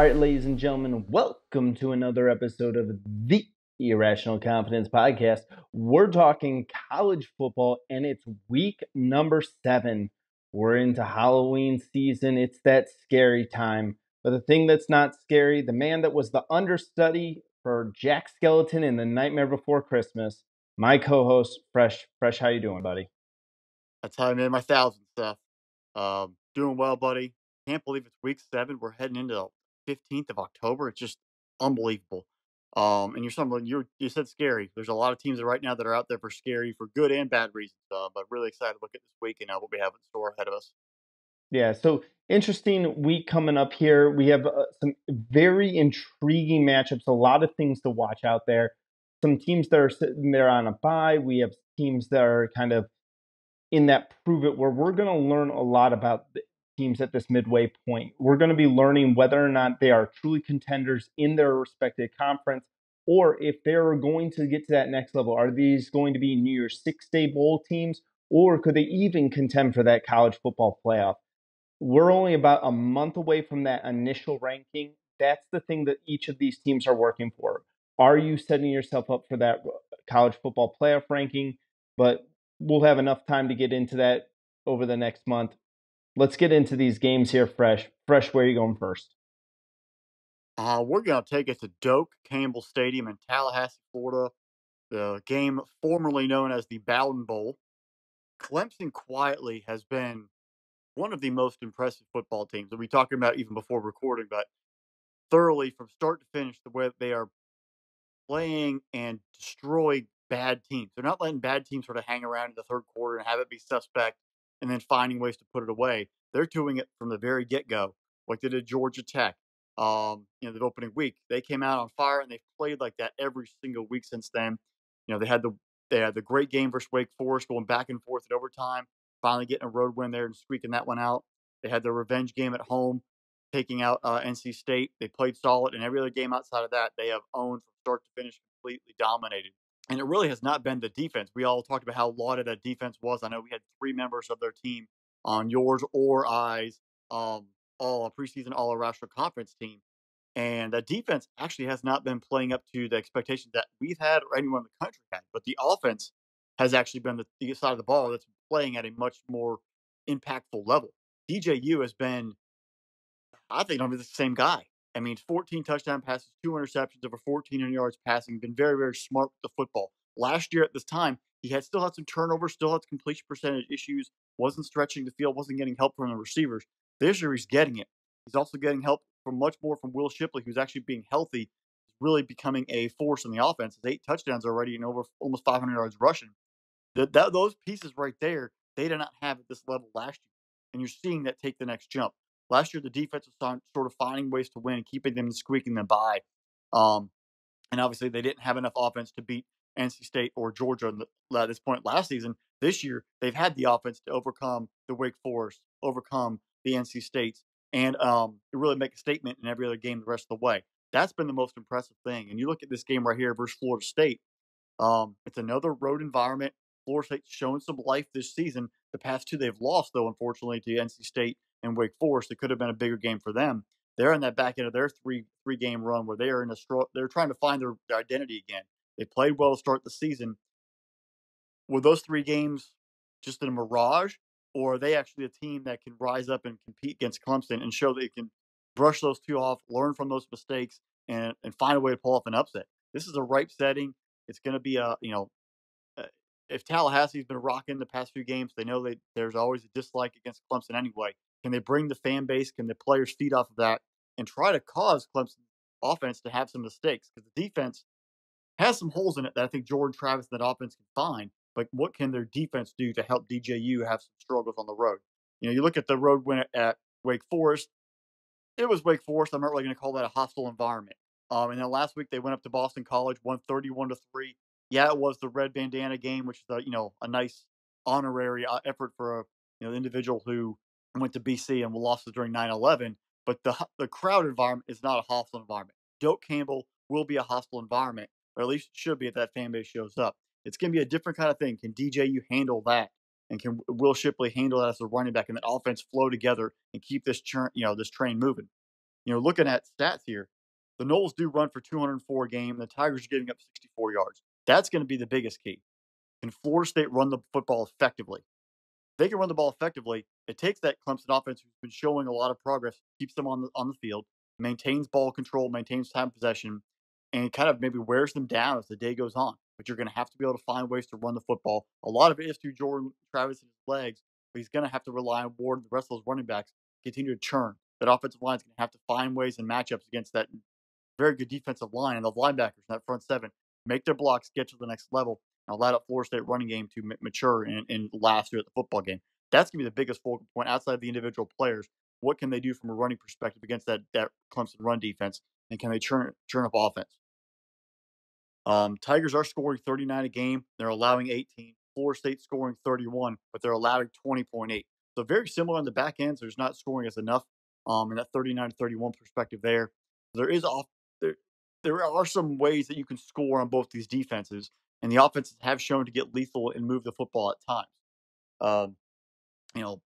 right, ladies and gentlemen, welcome to another episode of the Irrational Confidence Podcast. We're talking college football, and it's week number 7. We're into Halloween season. It's that scary time. But the thing that's not scary, the man that was the understudy for Jack Skeleton in The Nightmare Before Christmas, my co-host, Fresh. Fresh, how you doing, buddy? That's how I made my 1,000 stuff. Doing well, buddy. Can't believe it's week 7. We're heading into the 15th of October. It's just unbelievable. And you said scary. There's a lot of teams right now that are out there for scary for good and bad reasons. But really excited to look at this week and what we have in store ahead of us. Yeah, so interesting week coming up here. We have some very intriguing matchups, a lot of things to watch out there. Some teams that are sitting there on a bye. We have teams that are kind of in that prove it where we're going to learn a lot about the teams at this midway point. We're going to be learning whether or not they are truly contenders in their respective conference or if they're going to get to that next level. Are these going to be New Year's Six-Day Bowl teams or could they even contend for that college football playoff? We're only about a month away from that initial ranking. That's the thing that each of these teams are working for. Are you setting yourself up for that college football playoff ranking? But we'll have enough time to get into that over the next month. Let's get into these games here, Fresh. Fresh, where are you going first? We're going to take it to Doak Campbell Stadium in Tallahassee, Florida. The game formerly known as the Bowden Bowl. Clemson quietly has been one of the most impressive football teams that we talked about even before recording, but thoroughly from start to finish, the way that they are playing and destroying bad teams. They're not letting bad teams sort of hang around in the third quarter and have it be suspect and then finding ways to put it away. They're doing it from the very get go, like they did Georgia Tech. The opening week, they came out on fire and they've played like that every single week since then. They had the great game versus Wake Forest, going back and forth at overtime, finally getting a road win there and squeaking that one out. They had their revenge game at home, taking out NC State. They played solid, and every other game outside of that, they have owned from start to finish, completely dominated. And it really has not been the defense. We all talked about how lauded that defense was. I know we had 3 members of their team on yours or I's all preseason all Irrational Conference team. And the defense actually has not been playing up to the expectations that we've had or anyone in the country had. But the offense has actually been the side of the ball that's playing at a much more impactful level. DJU has been, I think, I'm the same guy. I mean, 14 touchdown passes, 2 interceptions, over 1,400 yards passing. Been very, very smart with the football. Last year at this time, he had still had some turnovers, still had completion percentage issues. Wasn't stretching the field, wasn't getting help from the receivers. This year, he's getting it. He's also getting help from much more from Will Shipley, who's actually being healthy. He's really becoming a force in the offense. His 8 touchdowns already and over almost 500 yards rushing. Those pieces right there, they did not have at this level last year. And you're seeing that take the next jump. Last year, the defense was sort of finding ways to win and keeping them and squeaking them by. Um, and obviously, they didn't have enough offense to beat NC State or Georgia at this point last season. This year, they've had the offense to overcome the Wake Forest, overcome the NC States, and really make a statement in every other game the rest of the way. That's been the most impressive thing. And you look at this game right here versus Florida State. It's another road environment. Florida State's shown some life this season. The past 2 they've lost, though, unfortunately, to NC State and Wake Forest. It could have been a bigger game for them. They're in that back end of their three game run where they are they're trying to find their identity again. They played well to start the season. Were those 3 games just a mirage, or are they actually a team that can rise up and compete against Clemson and show they can brush those 2 off, learn from those mistakes, and find a way to pull off an upset? This is a ripe setting. It's going to be uh, if Tallahassee's been rocking the past few games, they know there's always a dislike against Clemson anyway. Can they bring the fan base? Can the players feed off of that and try to cause Clemson offense to have some mistakes? Because the defense has some holes in it that I think Jordan Travis and that offense can find. But what can their defense do to help DJU have some struggles on the road? You look at the road win at Wake Forest. It was Wake Forest. I'm not really going to call that a hostile environment. And then last week they went up to Boston College, won 31-3. Yeah, it was the red bandana game, which is a nice honorary effort for a individual who went to BC and lost it during 9/11. But the crowd environment is not a hostile environment. Doak Campbell will be a hostile environment, or at least it should be if that fan base shows up. It's going to be a different kind of thing. Can DJU handle that? And can Will Shipley handle that as a running back and that offense flow together and keep this this train moving? Looking at stats here, the Noles do run for 204 a game. The Tigers are giving up 64 yards. That's going to be the biggest key. Can Florida State run the football effectively? They can run the ball effectively. It takes that Clemson offense who's been showing a lot of progress, keeps them on the field, maintains ball control, maintains time possession, and kind of maybe wears them down as the day goes on. But you're going to have to be able to find ways to run the football. A lot of it is through Jordan Travis and his legs, but he's going to have to rely on Ward and the rest of those running backs continue to churn. That offensive line is going to have to find ways and matchups against that very good defensive line and the linebackers in that front seven, make their blocks, get to the next level, and allow that Florida State running game to mature and last through the football game. That's going to be the biggest focal point outside of the individual players. What can they do from a running perspective against that Clemson run defense, and can they churn up offense? Tigers are scoring 39 a game. They're allowing 18. Florida State scoring 31, but they're allowing 20.8. So very similar on the back ends. There's not scoring as enough in that 39 to 31 perspective there. There is off there are some ways that you can score on both these defenses, and the offenses have shown to get lethal and move the football at times. Um, you know,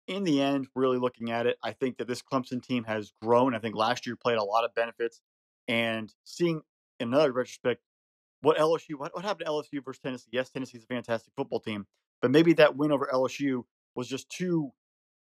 in the end, really looking at it, I think that this Clemson team has grown. I think last year played a lot of benefits, and seeing in another retrospect what happened to LSU versus Tennessee. Yes, Tennessee's a fantastic football team, but maybe that win over LSU was just two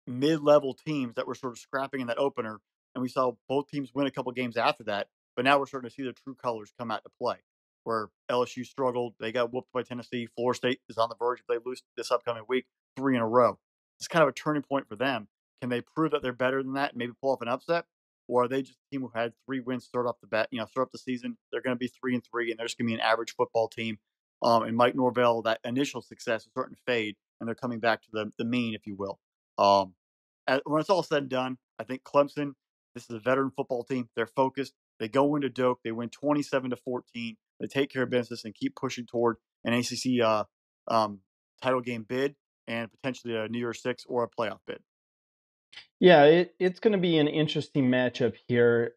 mid-level teams that were sort of scrapping in that opener, and we saw both teams win a couple games after that. But now we're starting to see their true colors come out to play. Where LSU struggled, they got whooped by Tennessee. Florida State is on the verge if they lose this upcoming week, 3 in a row. It's kind of a turning point for them. Can they prove that they're better than that and maybe pull off an upset? Or are they just a team who had 3 wins start off the season? They're going to be 3-3, and they're just going to be an average football team. And Mike Norvell, that initial success is starting to fade, and they're coming back to the mean, if you will. When it's all said and done, I think Clemson, this is a veteran football team. They're focused. They go into Doak. They win 27-14. They take care of business and keep pushing toward an ACC title game bid and potentially a New Year's Six or a playoff bid. Yeah, it's going to be an interesting matchup here.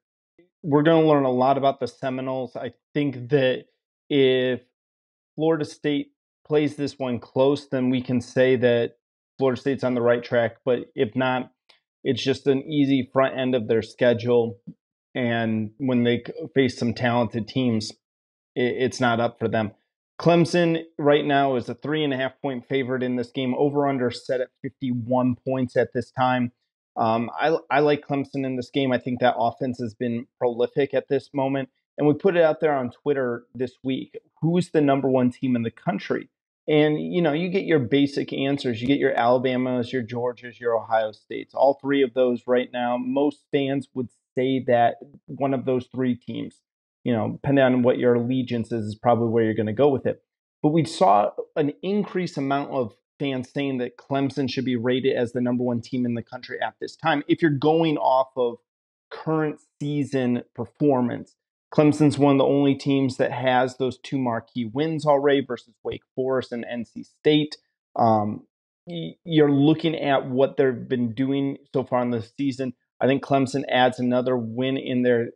We're going to learn a lot about the Seminoles. I think that if Florida State plays this one close, then we can say that Florida State's on the right track. But if not, it's just an easy front end of their schedule. And when they face some talented teams, it's not up for them. Clemson right now is a 3.5-point favorite in this game. Over under set at 51 points at this time. I like Clemson in this game. I think that offense has been prolific at this moment. And we put it out there on Twitter this week. Who's the number one team in the country? And, you get your basic answers. You get your Alabamas, your Georgias, your Ohio States. All 3 of those right now. Most fans would say that one of those 3 teams, depending on what your allegiance is probably where you're going to go with it. But we saw an increased amount of fans saying that Clemson should be rated as the number one team in the country at this time. If you're going off of current season performance, Clemson's one of the only teams that has those 2 marquee wins already versus Wake Forest and NC State. You're looking at what they've been doing so far in the season. I think Clemson adds another win in their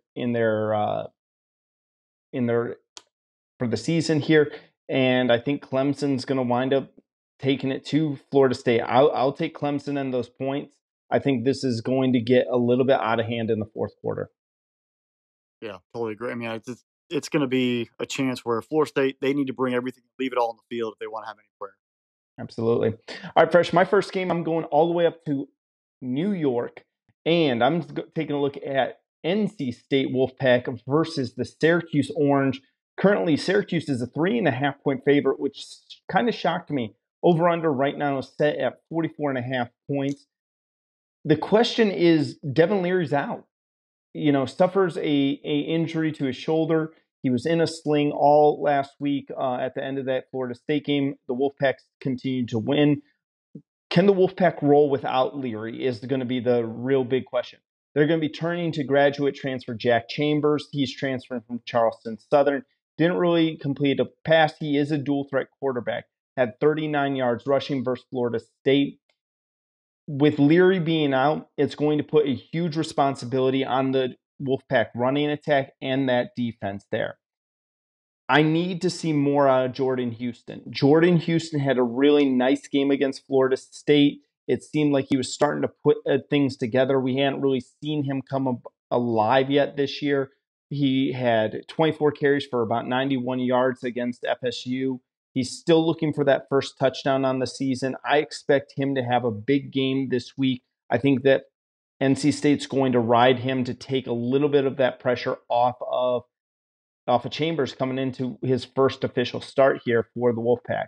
for the season here, and I think Clemson's going to wind up taking it to Florida State. I'll take Clemson and those points. I think this is going to get a little bit out of hand in the fourth quarter. Yeah, totally agree. I mean, it's going to be a chance where Florida State, they need to bring everything, leave it all on the field if they want to have any prayer. Absolutely. All right, Fresh, my first game, I'm going all the way up to New York, and I'm taking a look at NC State Wolfpack versus the Syracuse Orange. Currently, Syracuse is a 3.5-point favorite, which kind of shocked me. Over-under right now is set at 44.5 points. The question is, Devin Leary's out. Suffers a injury to his shoulder. He was in a sling all last week at the end of that Florida State game. The Wolfpacks continued to win. Can the Wolfpack roll without Leary is going to be the real big question. They're going to be turning to graduate transfer Jack Chambers. He's transferring from Charleston Southern. Didn't really complete a pass. He is a dual threat quarterback. Had 39 yards rushing versus Florida State. With Leary being out, it's going to put a huge responsibility on the Wolfpack running attack and that defense there. I need to see more out of Jordan Houston. Jordan Houston had a really nice game against Florida State. It seemed like he was starting to put things together. We hadn't really seen him come alive yet this year. He had 24 carries for about 91 yards against FSU. He's still looking for that first touchdown on the season. I expect him to have a big game this week. I think that NC State's going to ride him to take a little bit of that pressure off of Chambers coming into his first official start here for the Wolfpack.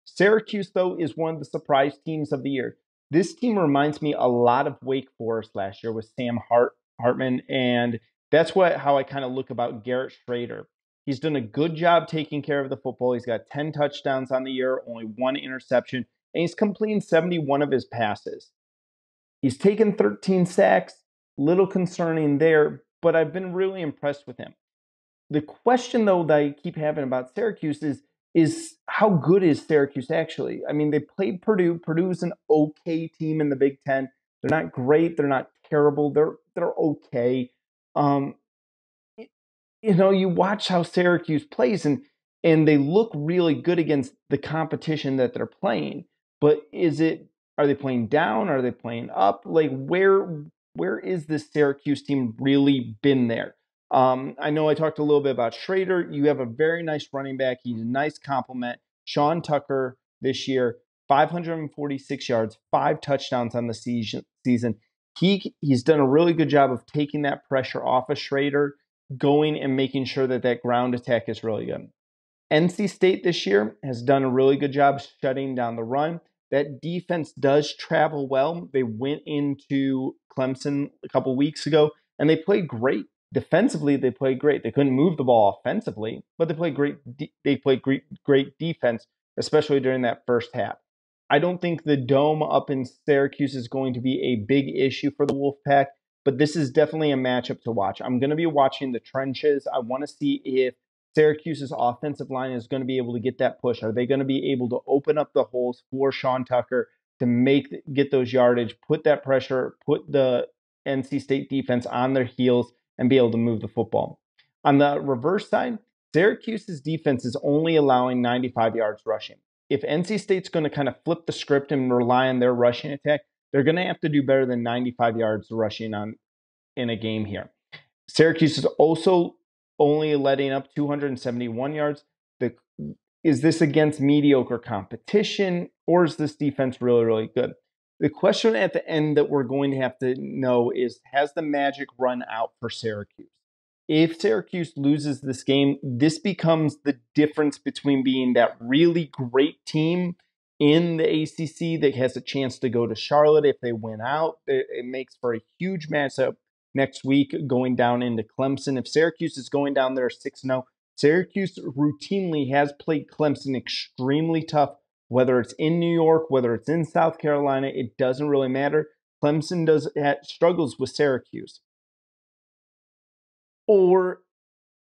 Syracuse, though, is one of the surprise teams of the year. This team reminds me a lot of Wake Forest last year with Sam Hartman, and that's how I kind of look about Garrett Schrader. He's done a good job taking care of the football. He's got 10 touchdowns on the year, only 1 interception, and he's completing 71 of his passes. He's taken 13 sacks, little concerning there, but I've been really impressed with him. The question, though, that I keep having about Syracuse is how good is Syracuse actually? I mean, they played Purdue. Purdue's an okay team in the Big Ten. They're not great. They're not terrible. They're okay. Um, you watch how Syracuse plays, and they look really good against the competition that they're playing. But are they playing down? Are they playing up? Like where is this Syracuse team really been there? I know I talked a little bit about Schrader. You have a very nice running back. He's a nice compliment. Sean Tucker this year, 546 yards, 5 touchdowns on the season. He's done a really good job of taking that pressure off of Schrader, going and making sure that ground attack is really good. NC State this year has done a really good job shutting down the run. That defense does travel well. They went into Clemson a couple weeks ago, and they played great. Defensively, they played great. They couldn't move the ball offensively, but they played great. They played great defense, especially during that first half. I don't think the dome up in Syracuse is going to be a big issue for the Wolfpack, but this is definitely a matchup to watch. I'm going to be watching the trenches. I want to see if Syracuse's offensive line is going to be able to get that push. Are they going to be able to open up the holes for Sean Tucker to get those yardage, put that pressure, put the NC State defense on their heels, and be able to move the football? On the reverse side, Syracuse's defense is only allowing 95 yards rushing. If NC State's going to kind of flip the script and rely on their rushing attack, they're going to have to do better than 95 yards rushing in a game here. Syracuse is also only letting up 271 yards. Is this against mediocre competition, or is this defense really, really good? The question at the end that we're going to have to know is, has the magic run out for Syracuse? If Syracuse loses this game, this becomes the difference between being that really great team in the ACC that has a chance to go to Charlotte if they win out. It makes for a huge matchup next week going down into Clemson. If Syracuse is going down there 6-0, Syracuse routinely has played Clemson extremely tough, whether it's in New York, whether it's in South Carolina, it doesn't really matter. Clemson struggles with Syracuse. Or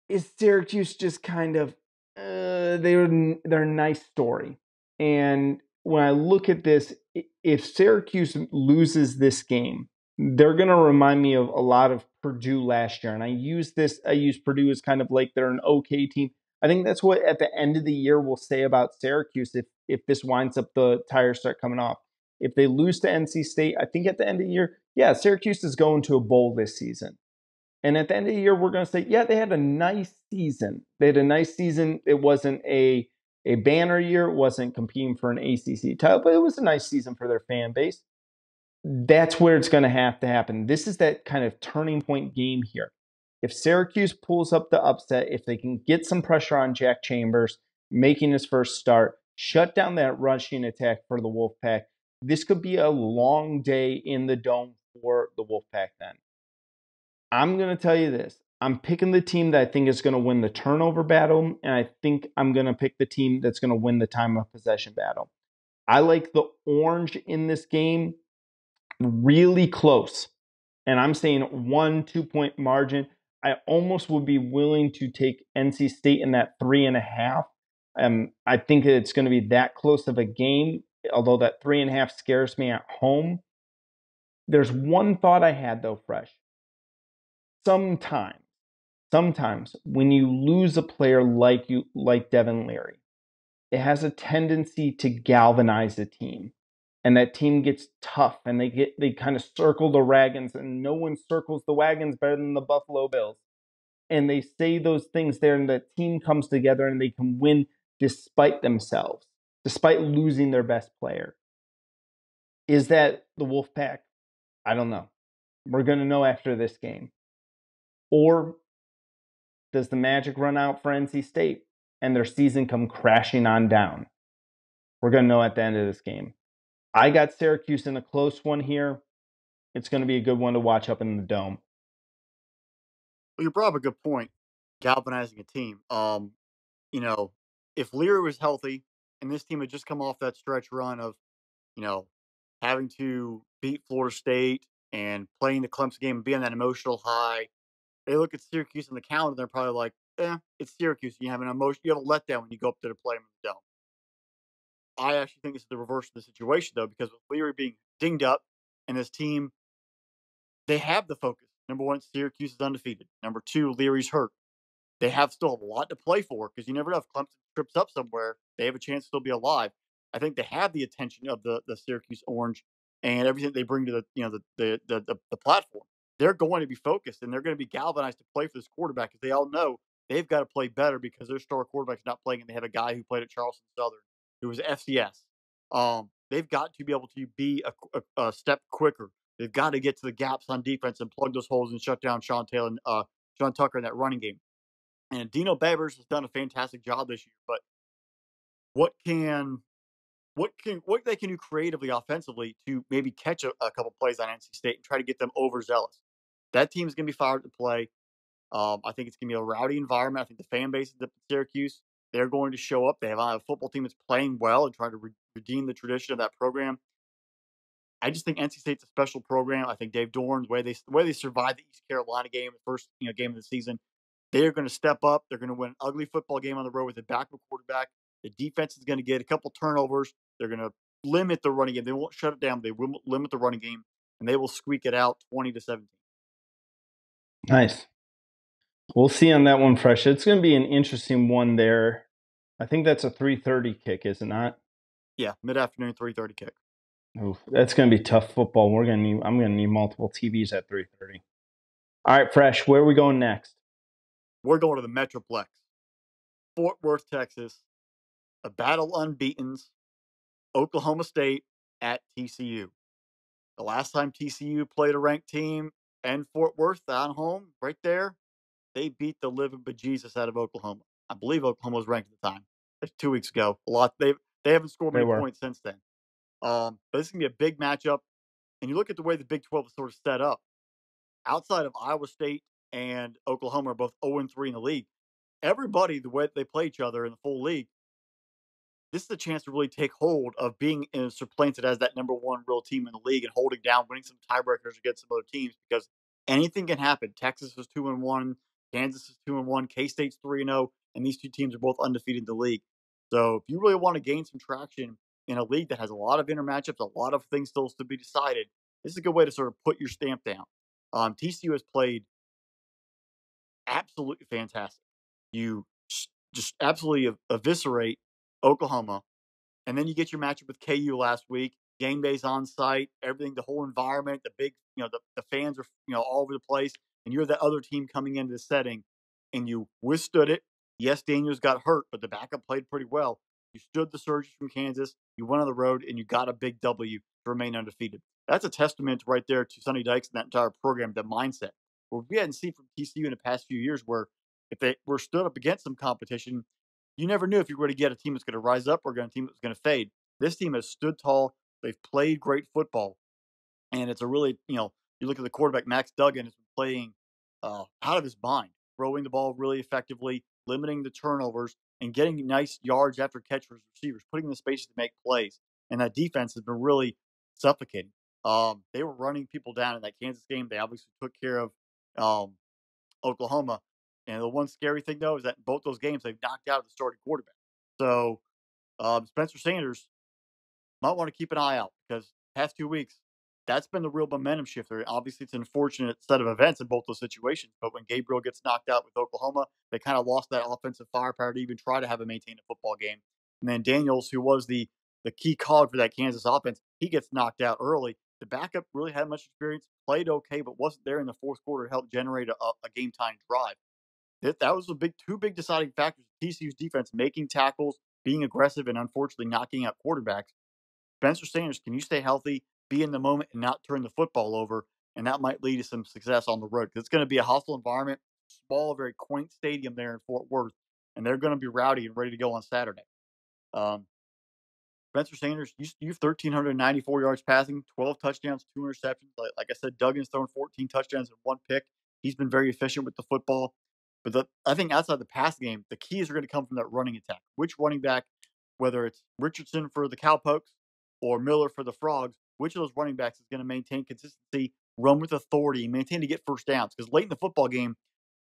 is Syracuse just kind of they're a nice story? And when I look at this, if Syracuse loses this game, they're going to remind me of a lot of Purdue last year. And I use Purdue as kind of like they're an okay team. I think that's what at the end of the year we'll say about Syracuse if this winds up the tires start coming off. If they lose to NC State, I think at the end of the year, yeah, Syracuse is going to a bowl this season. And at the end of the year, we're going to say, yeah, they had a nice season. They had a nice season. It wasn't a banner year. It wasn't competing for an ACC title, but it was a nice season for their fan base. That's where it's going to have to happen. This is that kind of turning point game here. If Syracuse pulls up the upset, if they can get some pressure on Jack Chambers, making his first start, shut down that rushing attack for the Wolfpack, this could be a long day in the dome for the Wolfpack then. I'm going to tell you this. I'm picking the team that I think is going to win the turnover battle, and I think I'm going to pick the team that's going to win the time of possession battle. I like the orange in this game really close, and I'm saying 1-2 point margin. I almost would be willing to take NC State in that 3.5. I think that it's going to be that close of a game, although that 3.5 scares me at home. There's one thought I had, though, Fresh. Sometimes when you lose a player like Devin Leary, it has a tendency to galvanize the team. and that team gets tough and they kind of circle the wagons, and no one circles the wagons better than the Buffalo Bills. And they say those things there, and the team comes together and they can win despite themselves, despite losing their best player. Is that the Wolfpack? I don't know. We're going to know after this game. Or does the magic run out for NC State and their season come crashing on down? We're going to know at the end of this game. I got Syracuse in a close one here. It's going to be a good one to watch up in the Dome. Well, you brought up a good point, galvanizing a team. If Leary was healthy and this team had just come off that stretch run of, you know, having to beat Florida State and playing the Clemson game and being on that emotional high, they look at Syracuse on the calendar, they're probably like, it's Syracuse. You have you have a letdown when you go up there to play them in the Dome. I actually think it's the reverse of the situation, though, because with Leary being dinged up and this team, they have the focus. Number one, Syracuse is undefeated. Number two, Leary's hurt. They have still a lot to play for because you never know if Clemson trips up somewhere, they have a chance to still be alive. I think they have the attention of the Syracuse Orange and everything they bring to the platform. They're going to be focused and they're going to be galvanized to play for this quarterback because they all know they've got to play better because their star quarterback's not playing and they have a guy who played at Charleston Southern who was FCS. They've got to be able to be a step quicker. They've got to get to the gaps on defense and plug those holes and shut down Sean Taylor and Sean Tucker in that running game. And Dino Babers has done a fantastic job this year, but what they can do creatively offensively to maybe catch a couple plays on NC State and try to get them overzealous. That team is going to be fired to play. I think it's going to be a rowdy environment. I think the fan base at Syracuse, they're going to show up. They have a football team that's playing well and trying to redeem the tradition of that program. I just think NC State's a special program. I think Dave Dorn, the way they survived the East Carolina game, the first game of the season, they are going to step up. They're going to win an ugly football game on the road with a backup quarterback. The defense is going to get a couple turnovers. They're going to limit the running game. They won't shut it down. They will limit the running game, and they will squeak it out 20-17. Nice. We'll see on that one, Fresh. It's going to be an interesting one there. I think that's a 3:30 kick, is it not? Yeah, mid-afternoon, 3:30 kick. Oof, that's going to be tough football. I'm going to need multiple TVs at 3:30. All right, Fresh, where are we going next? We're going to the Metroplex. Fort Worth, Texas. A battle unbeatens. Oklahoma State at TCU. The last time TCU played a ranked team and Fort Worth on home, right there, they beat the living bejesus out of Oklahoma. I believe Oklahoma was ranked at the time. That's 2 weeks ago. They haven't scored many points since then. But this is gonna be a big matchup. And you look at the way the Big 12 is sort of set up. Outside of Iowa State and Oklahoma are both 0-3 in the league. Everybody, the way they play each other in the full league, this is a chance to really take hold of being supplanted as that number one real team in the league and holding down, winning some tiebreakers against some other teams because anything can happen. Texas is 2-1, Kansas is 2-1, K-State's 3-0, and these two teams are both undefeated in the league. So if you really want to gain some traction in a league that has a lot of inter matchups, a lot of things still to be decided, this is a good way to sort of put your stamp down. TCU has played absolutely fantastic. You just absolutely eviscerate Oklahoma, and then you get your matchup with KU last week. Game day's on site, everything, the whole environment, the big, the fans are, all over the place, and you're the other team coming into the setting, and you withstood it. Yes, Daniels got hurt, but the backup played pretty well. You stood the surges from Kansas. You went on the road, and you got a big W to remain undefeated. That's a testament right there to Sonny Dykes and that entire program, the mindset. Where we hadn't seen from TCU in the past few years, where if they were stood up against some competition, you never knew if you were going to get a team that's going to rise up or a team that's going to fade. This team has stood tall. They've played great football. And it's a really, you look at the quarterback, Max Duggan, has been playing out of his mind, throwing the ball really effectively, limiting the turnovers, and getting nice yards after catch for his receivers, putting in the spaces to make plays. And that defense has been really suffocating. They were running people down in that Kansas game. They obviously took care of Oklahoma. And the one scary thing, though, is that in both those games, they've knocked out the starting quarterback. So Spencer Sanders might want to keep an eye out because past 2 weeks, that's been the real momentum shifter. Obviously, it's an unfortunate set of events in both those situations. But when Gabriel gets knocked out with Oklahoma, they kind of lost that offensive firepower to even try to have a maintain a football game. And then Daniels, who was the the key cog for that Kansas offense. He gets knocked out early. The backup really had much experience, played okay, but wasn't there in the fourth quarter to help generate a game time drive. That was two big deciding factors. TCU's defense making tackles, being aggressive, and unfortunately knocking out quarterbacks. Spencer Sanders, can you stay healthy, be in the moment, and not turn the football over? And that might lead to some success on the road because it's going to be a hostile environment, small, very quaint stadium there in Fort Worth, and they're going to be rowdy and ready to go on Saturday. Um, Spencer Sanders, you have 1,394 yards passing, 12 touchdowns, 2 interceptions. Like I said, Duggan's thrown 14 touchdowns and 1 pick. He's been very efficient with the football. But I think outside the pass game, the keys are going to come from that running attack. Which running back, whether it's Richardson for the Cowpokes or Miller for the Frogs, which of those running backs is going to maintain consistency, run with authority, maintain to get first downs? Because late in the football game,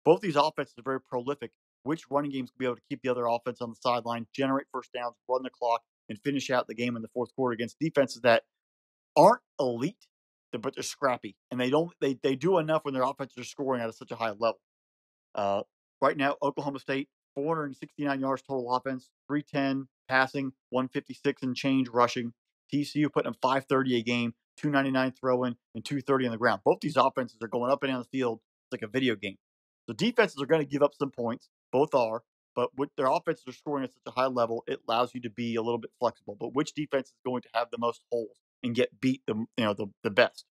both these offenses are very prolific. Which running games can be able to keep the other offense on the sideline, generate first downs, run the clock, and finish out the game in the fourth quarter against defenses that aren't elite, but they're scrappy, and they do enough when their offenses are scoring at such a high level. Uh, right now, Oklahoma State 469 yards total offense, 310 passing, 156 and change rushing. TCU putting them 530 a game, 299 throwing, and 230 on the ground. Both these offenses are going up and down the field. It's like a video game. So defenses are going to give up some points. Both are. But with their offenses are scoring at such a high level, it allows you to be a little bit flexible. But which defense is going to have the most holes and get beat the best?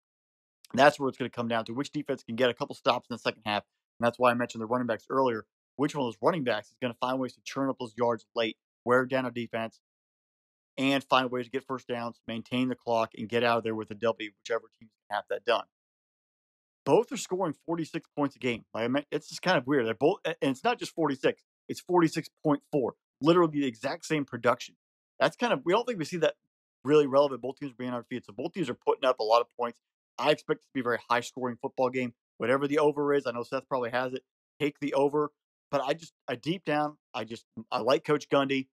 And that's where it's going to come down to which defense can get a couple stops in the second half. And that's why I mentioned the running backs earlier. Which one of those running backs is going to find ways to churn up those yards late, wear down a defense, and find ways to get first downs, maintain the clock, and get out of there with a W, whichever team can have that done. Both are scoring 46 points a game. It's just kind of weird. They're both, and it's not just 46; it's 46.4. Literally the exact same production. That's kind of, we don't think we see that really relevant. Both teams are being undefeated, so both teams are putting up a lot of points. I expect it to be a very high-scoring football game. Whatever the over is, I know Seth probably has it. Take the over, but deep down, I like Coach Gundy,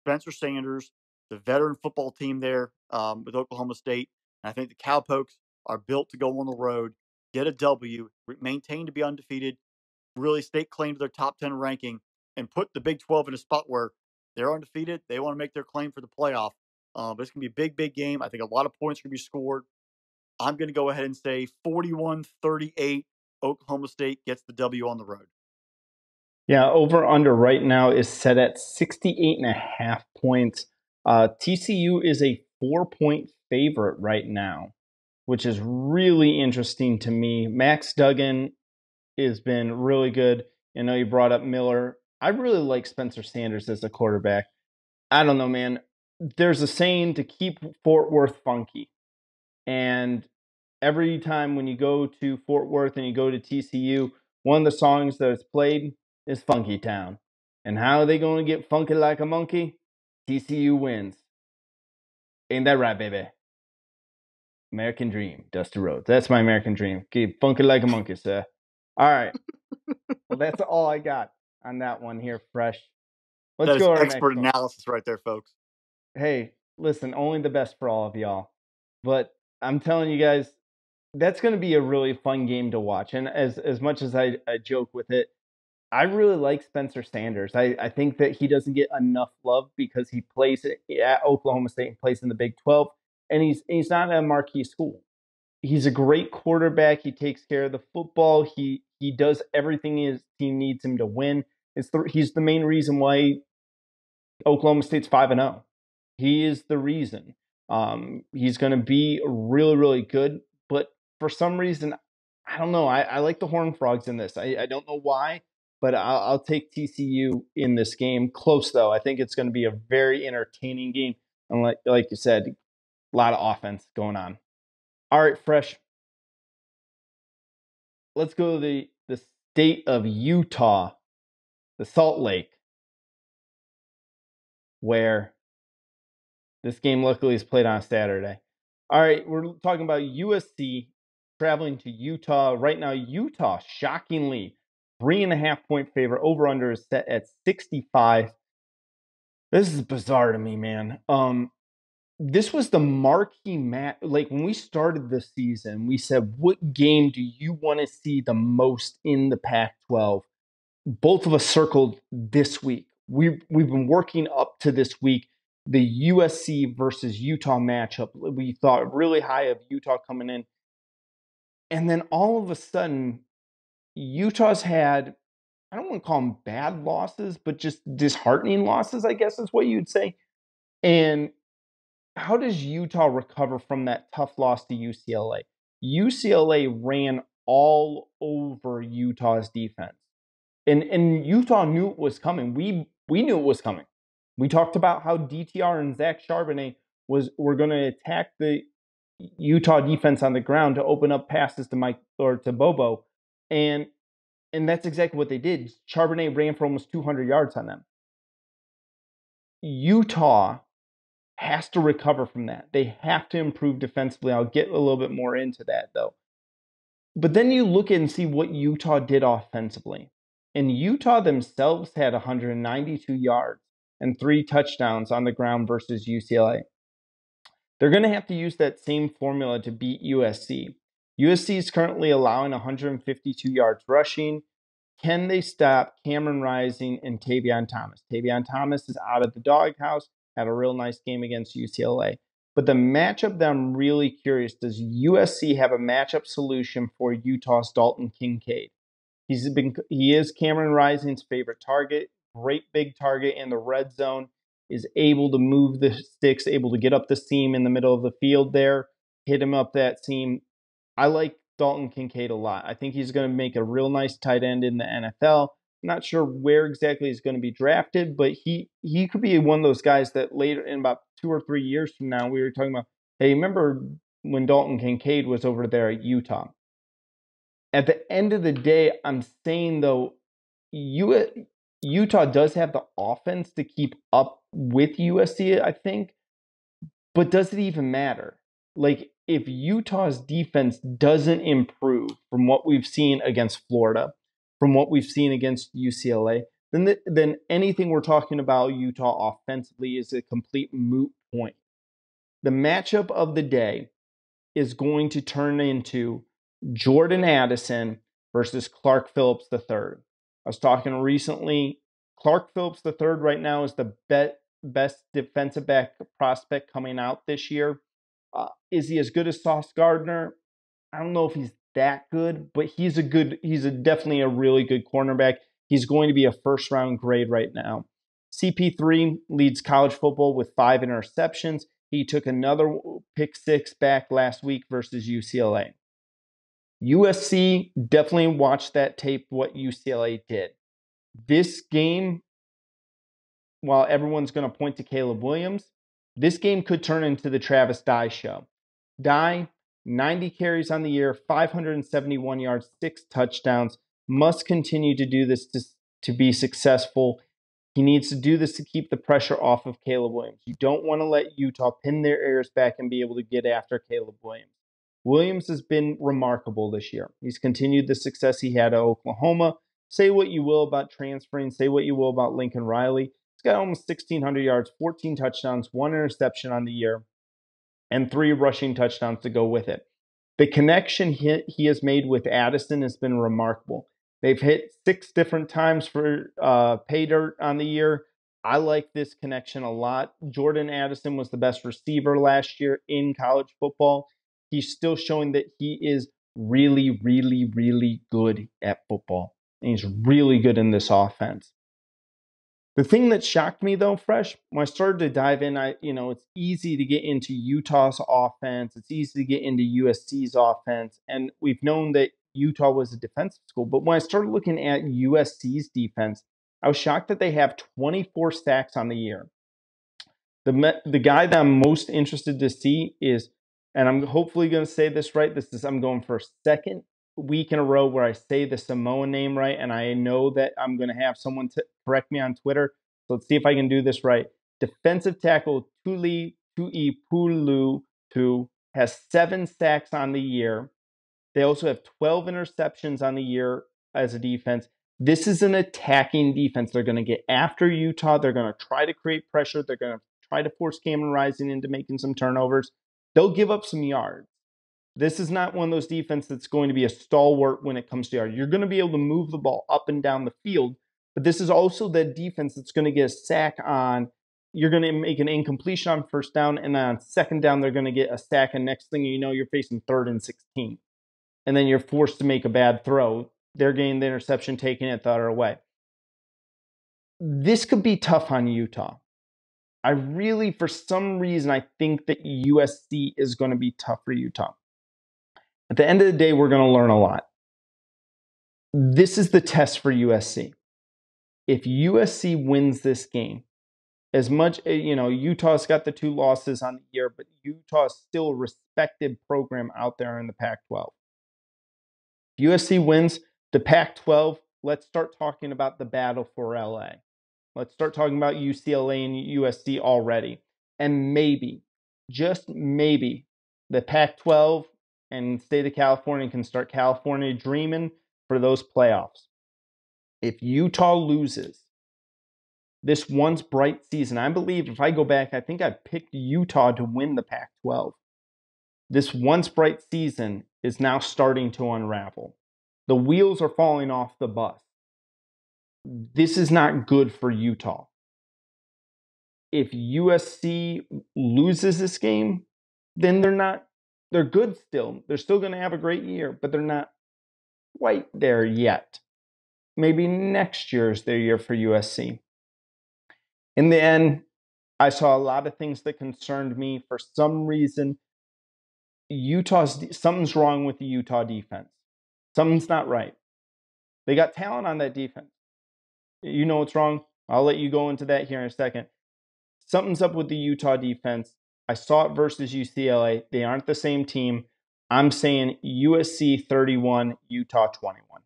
Spencer Sanders, the veteran football team there with Oklahoma State, and I think the Cowpokes are built to go on the road, get a W, maintain to be undefeated, really stake claim to their top 10 ranking, and put the Big 12 in a spot where they're undefeated. They want to make their claim for the playoff. But it's going to be a big, big game. I think a lot of points are going to be scored. I'm going to go ahead and say 41-38. Oklahoma State gets the W on the road. Yeah, over under right now is set at 68.5 points. TCU is a 4-point favorite right now, which is really interesting to me. Max Duggan has been really good. I know you brought up Miller. I really like Spencer Sanders as a quarterback. I don't know, man. There's a saying to keep Fort Worth funky. And every time when you go to Fort Worth and you go to TCU, one of the songs that is played is Funky Town. And how are they going to get funky like a monkey? TCU wins. Ain't that right, baby? American Dream, Dusty Rhodes. That's my American Dream. Keep funky like a monkey, sir. All right. Well, that's all I got on that one here, Fresh. Let's That is go to our expert next one. analysis right there, folks. Hey, listen, only the best for all of y'all. But I'm telling you guys, that's going to be a really fun game to watch. And as much as I joke with it, I really like Spencer Sanders. I think that he doesn't get enough love because he plays at Oklahoma State and plays in the Big 12, and he's not at a marquee school. He's a great quarterback. He takes care of the football. He does everything his team needs him to win. He's the main reason why Oklahoma State's 5-0. He is the reason. He's going to be really, really good. But for some reason, I don't know. I like the Horned Frogs in this. I don't know why, but I'll take TCU in this game. Close, though. I think it's going to be a very entertaining game. And like you said, a lot of offense going on. All right, Fresh. Let's go to the state of Utah, the Salt Lake, where this game luckily is played on a Saturday. All right, we're talking about USC traveling to Utah. Right now, Utah, shockingly, 3.5-point favorite. Over-under is set at 65. This is bizarre to me, man. This was the marquee match. Like, when we started the season, we said, what game do you want to see the most in the Pac-12? Both of us circled this week. We've been working up to this week. the USC versus Utah matchup. We thought really high of Utah coming in. And then all of a sudden, Utah's had, I don't want to call them bad losses, but just disheartening losses, I guess is what you'd say. And how does Utah recover from that tough loss to UCLA? UCLA ran all over Utah's defense. And Utah knew it was coming. We knew it was coming. We talked about how DTR and Zach Charbonnet were going to attack the Utah defense on the ground to open up passes to Mike or to Bobo, and that's exactly what they did. Charbonnet ran for almost 200 yards on them. Utah has to recover from that. They have to improve defensively. I'll get a little bit more into that though. But then you look and see what Utah did offensively. And Utah themselves had 192 yards and 3 touchdowns on the ground versus UCLA. They're going to have to use that same formula to beat USC. USC is currently allowing 152 yards rushing. Can they stop Cameron Rising and Tavion Thomas? Tavion Thomas is out of the doghouse, had a real nice game against UCLA. But the matchup that I'm really curious, does USC have a matchup solution for Utah's Dalton Kincaid? He is Cameron Rising's favorite target, great big target in the red zone, is able to move the sticks, able to get up the seam in the middle of the field there, hit him up that seam. I like Dalton Kincaid a lot. I think he's going to make a real nice tight end in the NFL. Not sure where exactly he's going to be drafted, but he could be one of those guys that later, in about 2 or 3 years from now, we were talking about, hey, remember when Dalton Kincaid was over there at Utah? At the end of the day, I'm saying, though, Utah does have the offense to keep up with USC, I think, but does it even matter? Like, if Utah's defense doesn't improve from what we've seen against Florida, from what we've seen against UCLA, then anything we're talking about Utah offensively is a complete moot point. The matchup of the day is going to turn into Jordan Addison versus Clark Phillips III. I was talking recently, Clark Phillips III right now is the best defensive back prospect coming out this year. Is he as good as Sauce Gardner? I don't know if he's that good, but he's definitely a really good cornerback. He's going to be a first-round grade right now. CP3 leads college football with 5 interceptions. He took another pick 6 back last week versus UCLA. USC, definitely watched that tape, what UCLA did. This game, while everyone's going to point to Caleb Williams, this game could turn into the Travis Dye show. Dye, 90 carries on the year, 571 yards, 6 touchdowns, must continue to do this to be successful. He needs to do this to keep the pressure off of Caleb Williams. You don't want to let Utah pin their ears back and be able to get after Caleb Williams. Williams has been remarkable this year. He's continued the success he had at Oklahoma. Say what you will about transferring, say what you will about Lincoln Riley. He's got almost 1,600 yards, 14 touchdowns, 1 interception on the year, and 3 rushing touchdowns to go with it. The connection he has made with Addison has been remarkable. They've hit 6 different times for pay dirt on the year. I like this connection a lot. Jordan Addison was the best receiver last year in college football. He's still showing that he is really, really, really good at football. And he's really good in this offense. The thing that shocked me, though, Fresh, when I started to dive in, it's easy to get into Utah's offense. It's easy to get into USC's offense. And we've known that Utah was a defensive school. But when I started looking at USC's defense, I was shocked that they have 24 sacks on the year. The guy that I'm most interested to see is, and I'm hopefully going to say this right, I'm going for a second week in a row where I say the Samoan name right, and I know that I'm going to have someone correct me on Twitter. So let's see if I can do this right. Defensive tackle Tuli Tuipulu has 7 sacks on the year. They also have 12 interceptions on the year as a defense. This is an attacking defense. They're going to get after Utah. They're going to try to create pressure. They're going to try to force Cameron Rising into making some turnovers. They'll give up some yards. This is not one of those defenses that's going to be a stalwart when it comes to yards. You're going to be able to move the ball up and down the field, but this is also the defense that's going to get a sack on you're going to make an incompletion on first down, and then on second down, they're going to get a sack, and next thing you know, you're facing 3rd and 16. And then you're forced to make a bad throw. They're getting the interception, taking it the other way. This could be tough on Utah. I really, for some reason, I think that USC is going to be tough for Utah. At the end of the day, we're going to learn a lot. This is the test for USC. If USC wins this game, as much, Utah's got the 2 losses on the year, but Utah is still a respected program out there in the Pac-12. If USC wins the Pac-12, let's start talking about the battle for LA. Let's start talking about UCLA and USC already. And maybe, just maybe, the Pac-12 and state of California can start California dreaming for those playoffs. If Utah loses this once bright season, I believe if I go back, I think I picked Utah to win the Pac-12. This once bright season is now starting to unravel. The wheels are falling off the bus. This is not good for Utah. If USC loses this game, then they're good still. They're still going to have a great year, but they're not quite there yet. Maybe next year is their year for USC. In the end, I saw a lot of things that concerned me. For some reason, something's wrong with the Utah defense. Something's not right. They got talent on that defense. You know what's wrong? I'll let you go into that here in a second. Something's up with the Utah defense. I saw it versus UCLA. They aren't the same team. I'm saying USC 31, Utah 21.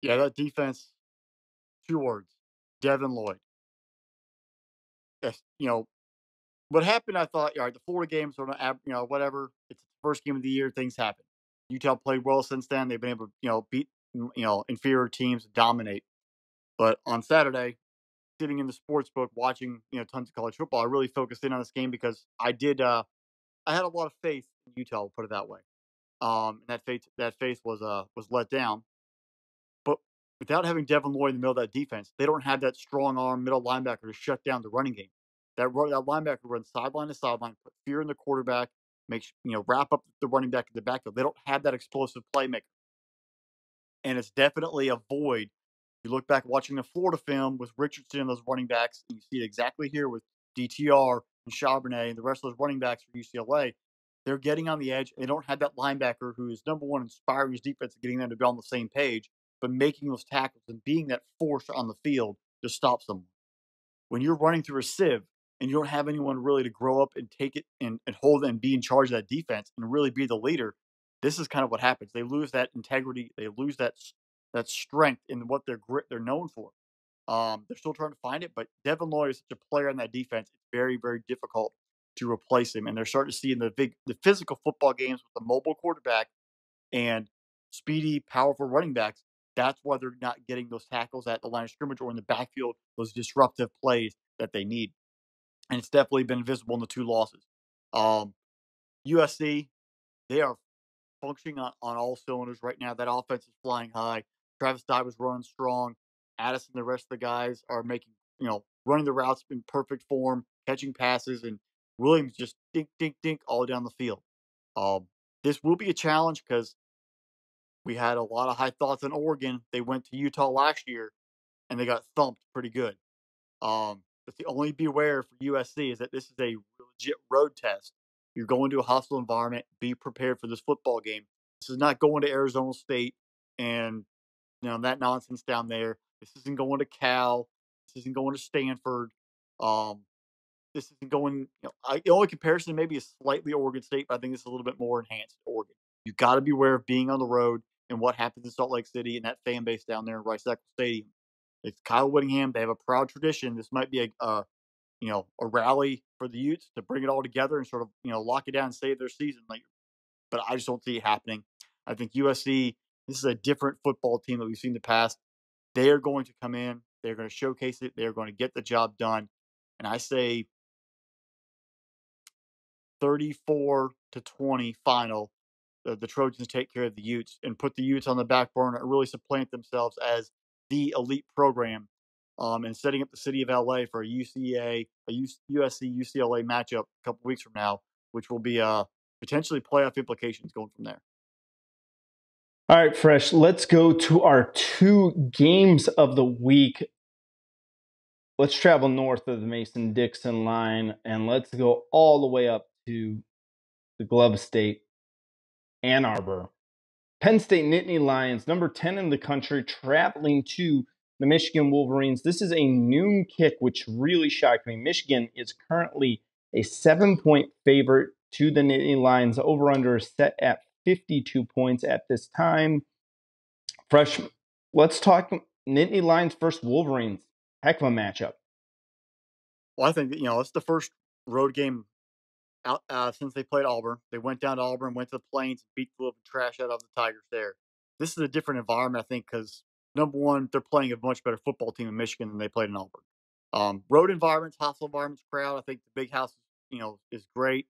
Yeah, that defense, 2 words, Devin Lloyd. Yes, what happened, I thought, all right, the Florida game, sort of, whatever. It's the first game of the year. Things happen. Utah played well since then. They've been able to, beat, inferior teams, dominate. But on Saturday, sitting in the sports book, watching, tons of college football, I really focused in on this game because I had a lot of faith in Utah, we'll put it that way. And that faith was let down. But without having Devin Lloyd in the middle of that defense, they don't have that strong arm middle linebacker to shut down the running game. That linebacker runs sideline to sideline, put fear in the quarterback, wrap up the running back in the backfield. They don't have that explosive playmaker, and it's definitely a void. You look back watching the Florida film with Richardson and those running backs, and you see it exactly here with DTR and Charbonnet and the rest of those running backs for UCLA. They're getting on the edge. They don't have that linebacker who is, number one, inspiring his defense and getting them to be on the same page, but making those tackles and being that force on the field to stop someone. When you're running through a sieve and you don't have anyone really to grow up and take it and hold and be in charge of that defense and really be the leader, this is kind of what happens. They lose that integrity. They lose that strength in what they're known for. They're still trying to find it, but Devin Lloyd is such a player on that defense. It's very, very difficult to replace him. And they're starting to see in the physical football games with the mobile quarterback and speedy, powerful running backs. That's why they're not getting those tackles at the line of scrimmage or in the backfield, those disruptive plays that they need. And it's definitely been visible in the 2 losses. USC, they are functioning on all cylinders right now. That offense is flying high. Travis Dye was running strong. Addison, the rest of the guys are making, running the routes in perfect form, catching passes, and Williams just dink, dink, dink all down the field. This will be a challenge because we had a lot of high thoughts on Oregon. They went to Utah last year and they got thumped pretty good. But the only beware for USC is that this is a legit road test. You're going to a hostile environment. Be prepared for this football game. This is not going to Arizona State and that nonsense down there. This isn't going to Cal. This isn't going to Stanford. This isn't going. The only comparison maybe is slightly Oregon State, but I think it's a little bit more enhanced Oregon. You got to be aware of being on the road and what happens in Salt Lake City and that fan base down there in Rice-Eccles Stadium. It's Kyle Whittingham. They have a proud tradition. This might be a rally for the Utes to bring it all together and sort of lock it down and save their season. But I just don't see it happening. I think USC. This is a different football team that we've seen in the past. They are going to come in. They're going to showcase it. They're going to get the job done. And I say 34-20 final. The Trojans take care of the Utes and put the Utes on the back burner and really supplant themselves as the elite program and setting up the city of LA for a USC UCLA matchup a couple weeks from now, which will be potentially playoff implications going from there. All right, Fresh, let's go to our two games of the week. Let's travel north of the Mason-Dixon line, and let's go all the way up to the Glove State, Ann Arbor. Penn State Nittany Lions, number 10 in the country, traveling to the Michigan Wolverines. This is a noon kick, which really shocked me. Michigan is currently a 7-point favorite to the Nittany Lions. Over-under is set at 52 points at this time. Fresh, let's talk Nittany Lions versus Wolverines. Heck of a matchup. Well, I think that, it's the first road game out since they played Auburn. They went down to Auburn, went to the Plains, beat the living trash out of the Tigers there. This is a different environment, I think, because number one, they're playing a much better football team in Michigan than they played in Auburn. Road environments, hostile environments, crowd. I think the big house, is great.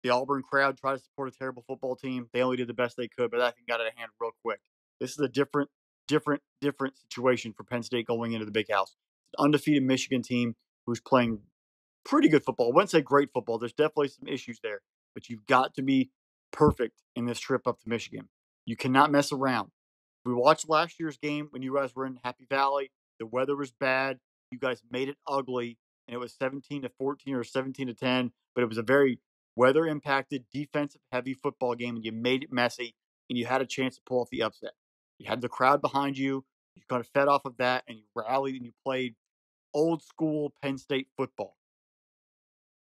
The Auburn crowd tried to support a terrible football team. They only did the best they could, but that thing got out of hand real quick. This is a different situation for Penn State going into the big house. It's an undefeated Michigan team who's playing pretty good football. I wouldn't say great football. There's definitely some issues there, but you've got to be perfect in this trip up to Michigan. You cannot mess around. We watched last year's game when you guys were in Happy Valley. The weather was bad. You guys made it ugly, and it was 17-14 or 17-10, but it was a very weather-impacted, defensive-heavy football game, and you made it messy, and you had a chance to pull off the upset. You had the crowd behind you. You kind of fed off of that, and you rallied and you played old-school Penn State football.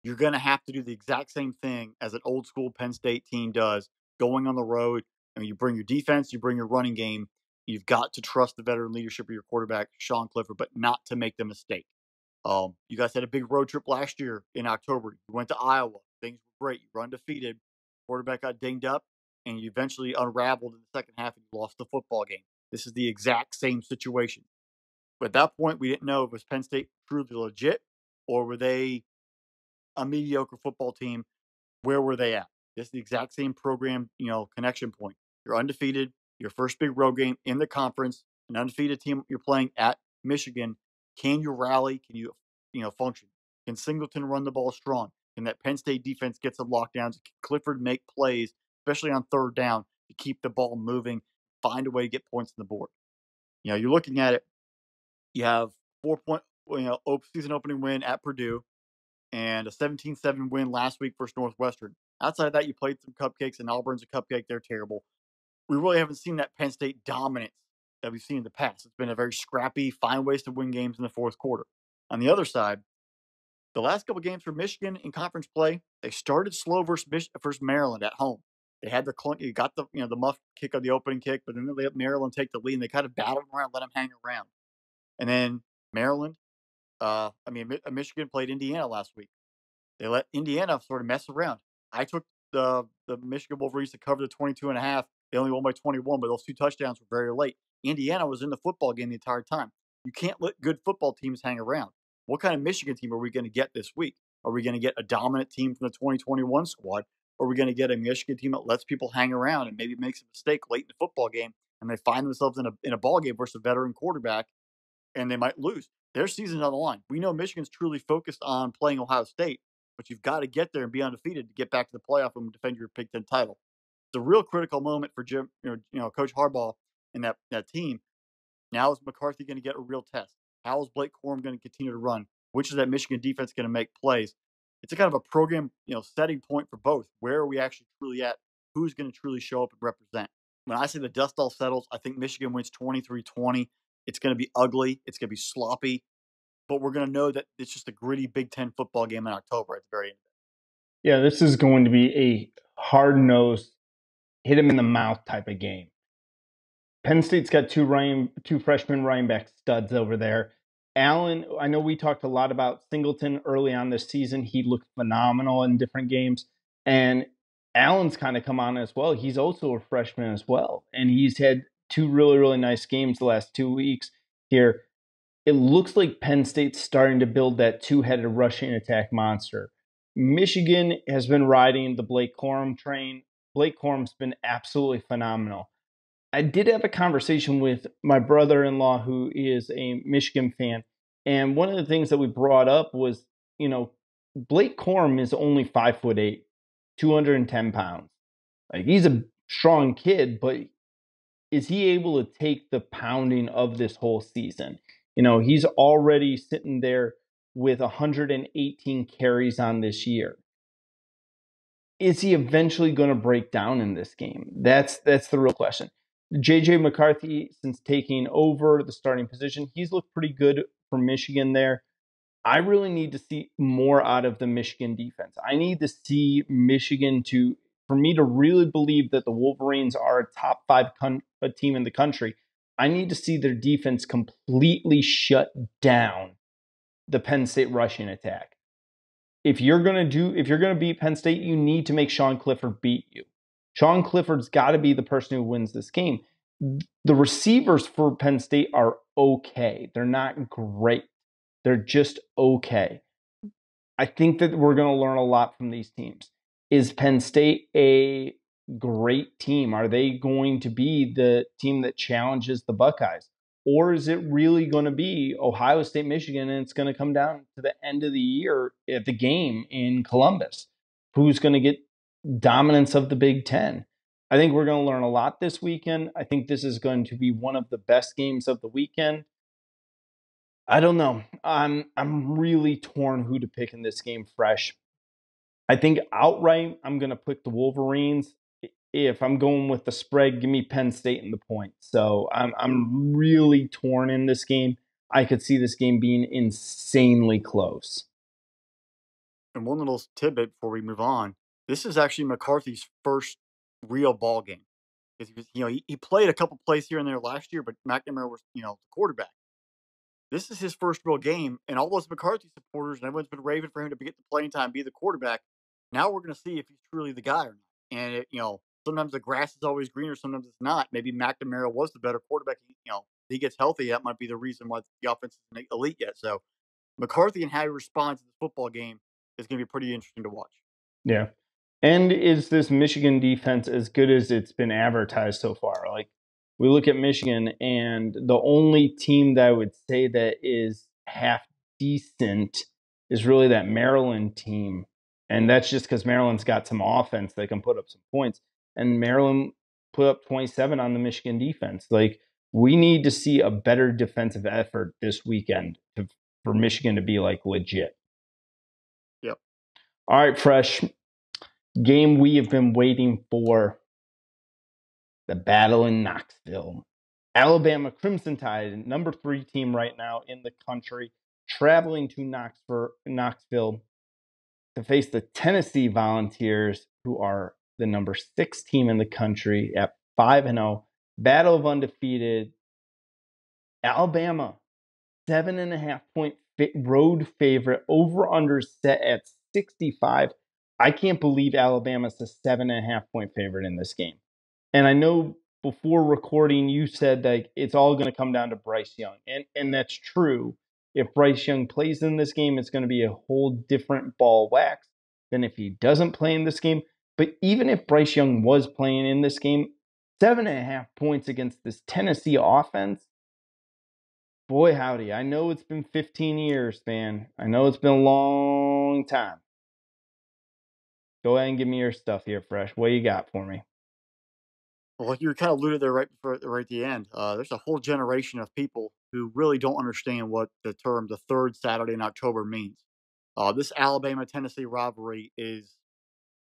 You're going to have to do the exact same thing as an old-school Penn State team does going on the road. I mean, you bring your defense, you bring your running game. You've got to trust the veteran leadership of your quarterback, Sean Clifford, but not to make the mistake. You guys had a big road trip last year in October. You went to Iowa. Things were great. You were undefeated. Quarterback got dinged up, and you eventually unraveled in the second half and you lost the football game. This is the exact same situation. But at that point, we didn't know if it was Penn State truly legit or were they a mediocre football team. Where were they at? This is the exact same program, connection point. You're undefeated. Your first big road game in the conference, an undefeated team you're playing at Michigan. Can you rally? Can you, function? Can Singleton run the ball strong? Can that Penn State defense get some lockdowns? Can Clifford make plays, especially on third down, to keep the ball moving, find a way to get points on the board? You're looking at it. You have 4-point, season opening win at Purdue and a 17-7 win last week versus Northwestern. Outside of that, you played some cupcakes, and Auburn's a cupcake. They're terrible. We really haven't seen that Penn State dominance that we've seen in the past. It's been a very scrappy, find ways to win games in the fourth quarter. On the other side, the last couple games for Michigan in conference play, they started slow versus Maryland at home. They had you got the muff kick of the opening kick, but then they let Maryland take the lead, and they kind of battled around, let them hang around. And then Maryland, Michigan played Indiana last week. They let Indiana sort of mess around. I took the Michigan Wolverines to cover the 22.5. They only won by 21, but those two touchdowns were very late. Indiana was in the football game the entire time. You can't let good football teams hang around. What kind of Michigan team are we going to get this week? Are we going to get a dominant team from the 2021 squad? Or are we going to get a Michigan team that lets people hang around and maybe makes a mistake late in the football game and they find themselves in a ball game versus a veteran quarterback and they might lose? Their season's on the line. We know Michigan's truly focused on playing Ohio State, but you've got to get there and be undefeated to get back to the playoff and defend your Big Ten title. It's a real critical moment for Coach Harbaugh and that team. Now is McCarthy going to get a real test? How is Blake Corum going to continue to run? Which is that Michigan defense going to make plays? It's a kind of a program, setting point for both. Where are we actually truly at? Who's going to truly show up and represent? When I say the dust all settles, I think Michigan wins 23-20. It's going to be ugly. It's going to be sloppy. But we're going to know that it's just a gritty Big Ten football game in October at the very end. Yeah, this is going to be a hard-nosed, hit him in the mouth type of game. Penn State's got two freshman running back studs over there. Allen, I know we talked a lot about Singleton early on this season. He looked phenomenal in different games. And Allen's kind of come on as well. He's also a freshman as well. And he's had two really, really nice games the last 2 weeks here. It looks like Penn State's starting to build that two-headed rushing attack monster. Michigan has been riding the Blake Corum train. Blake Corum's been absolutely phenomenal. I did have a conversation with my brother-in-law who is a Michigan fan, and one of the things that we brought up was, Blake Corum is only 5'8", 210 pounds. Like, he's a strong kid, but is he able to take the pounding of this whole season? He's already sitting there with 118 carries on this year. Is he eventually going to break down in this game? That's the real question. JJ McCarthy, since taking over the starting position, he's looked pretty good for Michigan there. I really need to see more out of the Michigan defense. I need to see Michigan for me to really believe that the Wolverines are a top five team in the country. I need to see their defense completely shut down the Penn State rushing attack. If you're gonna beat Penn State, you need to make Sean Clifford beat you. Sean Clifford's got to be the person who wins this game. The receivers for Penn State are okay. They're not great. They're just okay. I think that we're going to learn a lot from these teams. Is Penn State a great team? Are they going to be the team that challenges the Buckeyes? Or is it really going to be Ohio State, Michigan, and it's going to come down to the end of the year at the game in Columbus? Who's going to get dominance of the Big Ten? I think we're going to learn a lot this weekend. I think this is going to be one of the best games of the weekend. I don't know. I'm really torn who to pick in this game fresh. I think outright I'm going to pick the Wolverines. If I'm going with the spread, give me Penn State in the point. So I'm really torn in this game. I could see this game being insanely close. And one little tidbit before we move on: this is actually McCarthy's first real ball game. Because he played a couple plays here and there last year, but McNamara was the quarterback. This is his first real game, and all those McCarthy supporters and everyone's been raving for him to get the playing time, be the quarterback. Now we're going to see if he's truly the guy or not. And sometimes the grass is always greener, sometimes it's not. Maybe McNamara was the better quarterback. If he gets healthy, that might be the reason why the offense isn't elite yet. So McCarthy and how he responds to the football game is going to be pretty interesting to watch. Yeah. And is this Michigan defense as good as it's been advertised so far? Like, we look at Michigan, and the only team that I would say that is half decent is really that Maryland team. And that's just because Maryland's got some offense that can put up some points. And Maryland put up 27 on the Michigan defense. Like, we need to see a better defensive effort this weekend for Michigan to be like legit. Yep. All right, Fresh. Game we have been waiting for. The battle in Knoxville. Alabama Crimson Tide, number 3 team right now in the country, traveling to Knoxville to face the Tennessee Volunteers, who are the number 6 team in the country at 5-0. Battle of undefeated. Alabama, 7.5 point road favorite. Over under set at 65. I can't believe Alabama's a 7.5 point favorite in this game. And I know before recording, you said that it's all going to come down to Bryce Young. And that's true. If Bryce Young plays in this game, it's going to be a whole different ball wax than if he doesn't play in this game. But even if Bryce Young was playing in this game, 7.5 points against this Tennessee offense, boy, howdy. I know it's been 15 years, man. I know it's been a long time. Go ahead and give me your stuff here, Fresh. What you got for me? Well, like you kind of alluded there right at the end, there's a whole generation of people who really don't understand what the term "the third Saturday in October" means. This Alabama-Tennessee rivalry is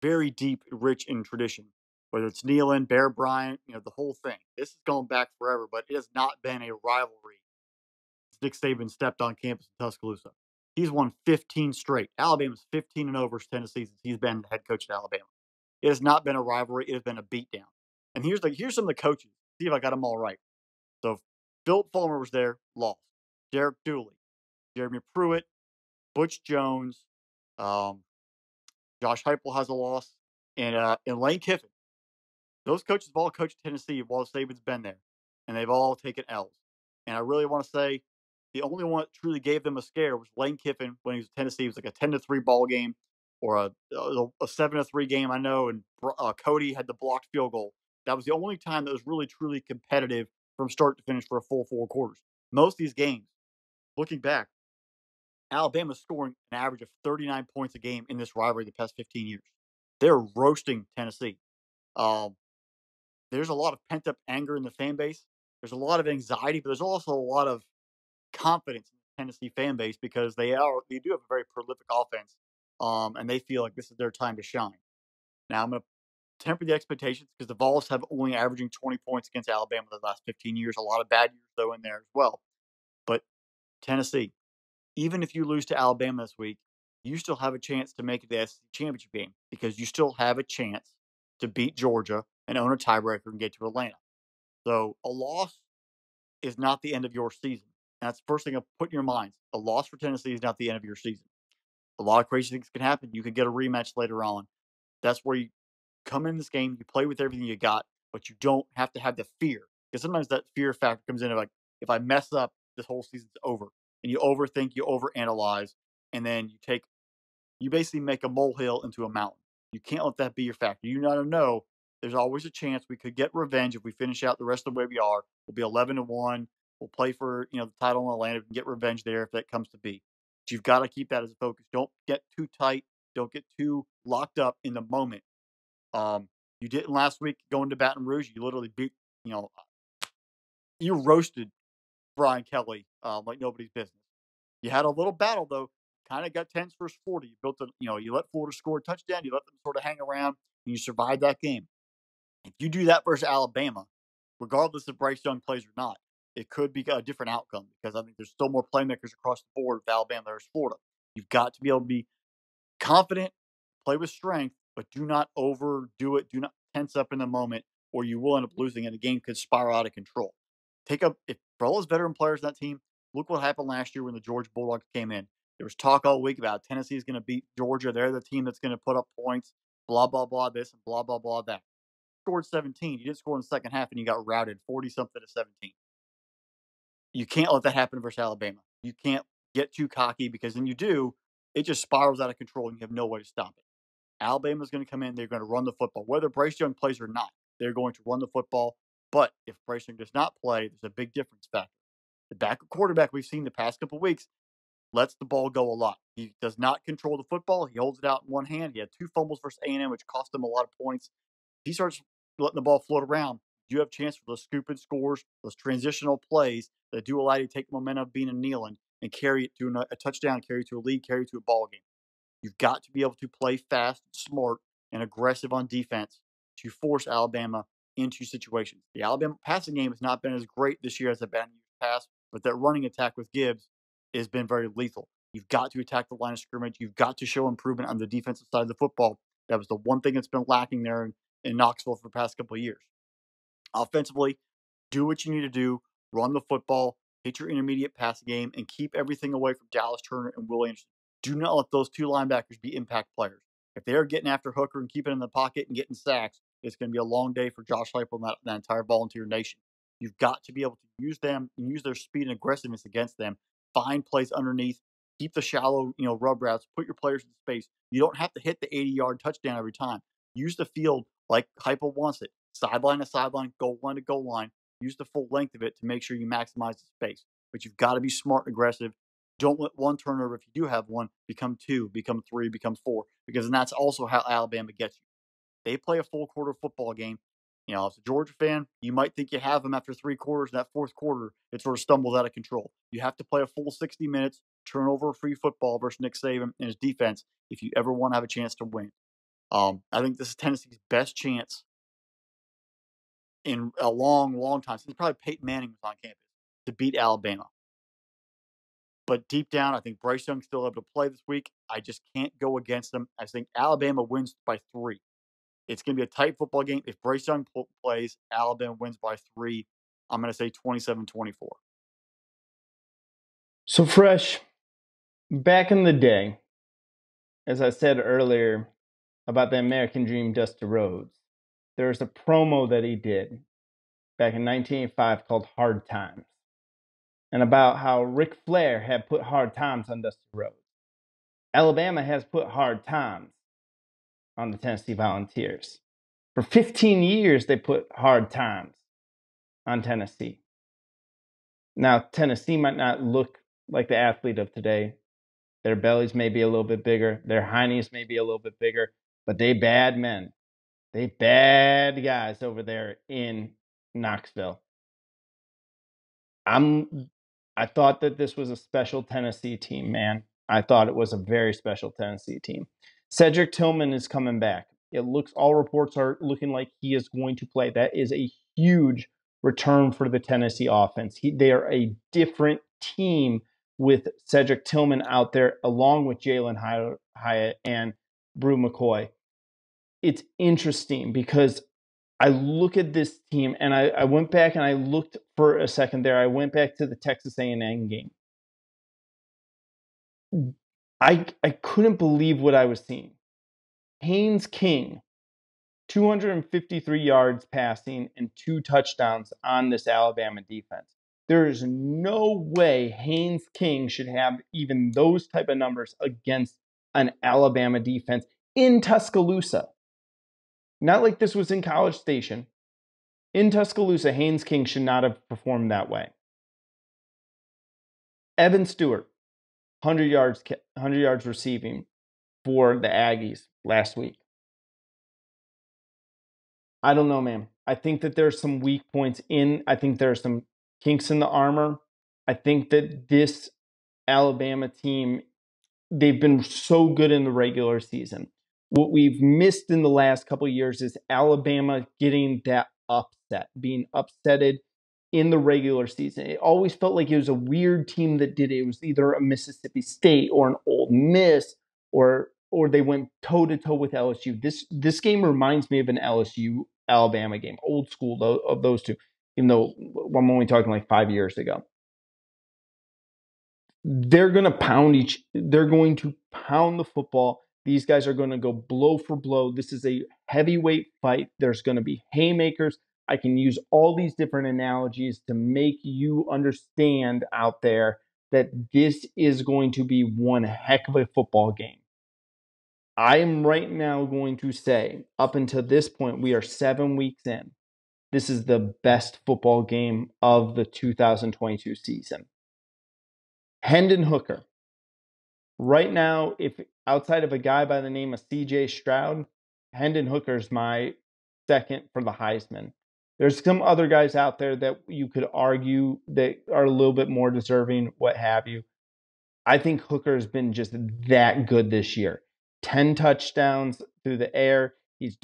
very deep, rich in tradition. Whether it's Neyland, Bear Bryant, the whole thing. This is going back forever, but it has not been a rivalry since Nick Saban stepped on campus in Tuscaloosa. He's won 15 straight. Alabama's 15-0 versus Tennessee since he's been head coach at Alabama. It has not been a rivalry. It has been a beatdown. And here's some of the coaches. See if I got them all right. So Philip Fulmer was there, lost. Derek Dooley, Jeremy Pruitt, Butch Jones, Josh Heupel has a loss, and Lane Kiffin. Those coaches have all coached Tennessee while Saban's been there, and they've all taken L's. And I really want to say the only one that truly gave them a scare was Lane Kiffin when he was at Tennessee. It was like a 10-3 ball game or a 7-3 game, I know, and Cody had the blocked field goal. That was the only time that was really truly competitive from start to finish for a full 4 quarters. Most of these games, looking back, Alabama's scoring an average of 39 points a game in this rivalry the past 15 years. They're roasting Tennessee. Um, there's a lot of pent up anger in the fan base. There's a lot of anxiety, but there's also a lot of confidence in the Tennessee fan base because they do have a very prolific offense, and they feel like this is their time to shine. Now I'm going to temper the expectations because the Vols have only averaging 20 points against Alabama the last 15 years. A lot of bad years though in there as well. But Tennessee, even if you lose to Alabama this week, you still have a chance to make it the SEC championship game because you still have a chance to beat Georgia and own a tiebreaker and get to Atlanta. So a loss is not the end of your season. And that's the first thing I'll put in your minds. A loss for Tennessee is not the end of your season. A lot of crazy things can happen. You could get a rematch later on. That's where you come in this game, you play with everything you got, but you don't have to have the fear. Because sometimes that fear factor comes in of like, if I mess up, this whole season's over. And you overthink, you overanalyze, and then you basically make a molehill into a mountain. You can't let that be your factor. You gotta know there's always a chance we could get revenge if we finish out the rest of the way we are. We'll be 11-1. We'll play for the title in Atlanta. We can get revenge there if that comes to be. But you've got to keep that as a focus. Don't get too tight. Don't get too locked up in the moment. You didn't last week going to Baton Rouge. You literally beat, you roasted Brian Kelly like nobody's business. You had a little battle though. Kind of got tense first 40. You built you let Florida score a touchdown. You let them sort of hang around, and you survived that game. If you do that versus Alabama, regardless if Bryce Young plays or not, it could be a different outcome because I think there's still more playmakers across the board with Alabama versus Florida. You've got to be able to be confident, play with strength, but do not overdo it. Do not tense up in the moment, or you will end up losing, and the game could spiral out of control. If for all those veteran players on that team, look what happened last year when the Georgia Bulldogs came in. There was talk all week about Tennessee is going to beat Georgia. They're the team that's going to put up points. Blah blah blah this and blah blah blah that. Scored 17. You didn't score in the second half, and you got routed 40 something to 17. You can't let that happen versus Alabama. You can't get too cocky because then you do, it just spirals out of control and you have no way to stop it. Alabama's going to come in, they're going to run the football. Whether Bryce Young plays or not, they're going to run the football. But if Bryce Young does not play, there's a big difference factor. The backup quarterback we've seen the past couple of weeks lets the ball go a lot. He does not control the football. He holds it out in one hand. He had 2 fumbles versus A&M, which cost him a lot of points. He starts letting the ball float around. You have a chance for those scooping scores, those transitional plays that do allow you to take momentum of being a kneeling and carry it to a touchdown, carry it to a lead, carry it to a ball game. You've got to be able to play fast, smart, and aggressive on defense to force Alabama into situations. The Alabama passing game has not been as great this year as it's been in years past, but that running attack with Gibbs has been very lethal. You've got to attack the line of scrimmage. You've got to show improvement on the defensive side of the football. That was the one thing that's been lacking there in Knoxville for the past couple of years. Offensively, do what you need to do, run the football, hit your intermediate passing game, and keep everything away from Dallas Turner and Will Anderson. Do not let those 2 linebackers be impact players. If they are getting after Hooker and keeping in the pocket and getting sacks, it's going to be a long day for Josh Heupel and that entire Volunteer Nation. You've got to be able to use them and use their speed and aggressiveness against them. Find plays underneath. Keep the shallow, rub routes. Put your players in space. You don't have to hit the 80-yard touchdown every time. Use the field like Heupel wants it. Sideline to sideline, goal line to goal line. Use the full length of it to make sure you maximize the space. But you've got to be smart and aggressive. Don't let one turnover, if you do have one, become 2, become 3, become 4, because then that's also how Alabama gets you. They play a full quarter football game. As a Georgia fan, you might think you have them after 3 quarters. In that 4th quarter, it sort of stumbles out of control. You have to play a full 60 minutes, turnover-free football versus Nick Saban and his defense if you ever want to have a chance to win. I think this is Tennessee's best chance in a long, long time, since probably Peyton Manning was on campus, to beat Alabama. But deep down, I think Bryce Young's still able to play this week. I just can't go against them. I think Alabama wins by 3. It's going to be a tight football game. If Bryce Young plays, Alabama wins by 3. I'm going to say 27-24. So, Fresh, back in the day, as I said earlier about the American Dream Dusty Rhodes, there was a promo that he did back in 1985 called Hard Times, and about how Ric Flair had put hard times on Dusty Rhodes. Alabama has put hard times on the Tennessee Volunteers. For 15 years, they put hard times on Tennessee. Now, Tennessee might not look like the athlete of today. Their bellies may be a little bit bigger. Their heinies may be a little bit bigger, but they bad men. They bad guys over there in Knoxville. I thought that this was a special Tennessee team, man. I thought it was a very special Tennessee team. Cedric Tillman is coming back. All reports are looking like he is going to play. That is a huge return for the Tennessee offense. They are a different team with Cedric Tillman out there, along with Jalen Hyatt and Brew McCoy. It's interesting because I look at this team, and I went back and I looked for a second there. I went back to the Texas A&M game. I couldn't believe what I was seeing. Haynes King, 253 yards passing and 2 touchdowns on this Alabama defense. There is no way Haynes King should have even those type of numbers against an Alabama defense in Tuscaloosa. Not like this was in College Station. In Tuscaloosa, Haynes King should not have performed that way. Evan Stewart, 100 yards receiving for the Aggies last week. I don't know, man. I think that there's some weak points I think there are some kinks in the armor. I think that this Alabama team, they've been so good in the regular season. What we've missed in the last couple of years is Alabama getting that upset, being upsetted in the regular season. It always felt like it was a weird team that did it. It was either a Mississippi State or an Ole Miss, or they went toe-to-toe with LSU. This game reminds me of an LSU-Alabama game, old school of those two, even though I'm only talking like 5 years ago. They're going to pound the football. These guys are going to go blow for blow. This is a heavyweight fight. There's going to be haymakers. I can use all these different analogies to make you understand out there that this is going to be one heck of a football game. I am right now going to say, up until this point, we are 7 weeks in. This is the best football game of the 2022 season. Hendon Hooker. Right now, if outside of a guy by the name of C.J. Stroud, Hendon Hooker is my second for the Heisman. There's some other guys out there that you could argue that are a little bit more deserving, what have you. I think Hooker has been just that good this year. 10 touchdowns through the air. He's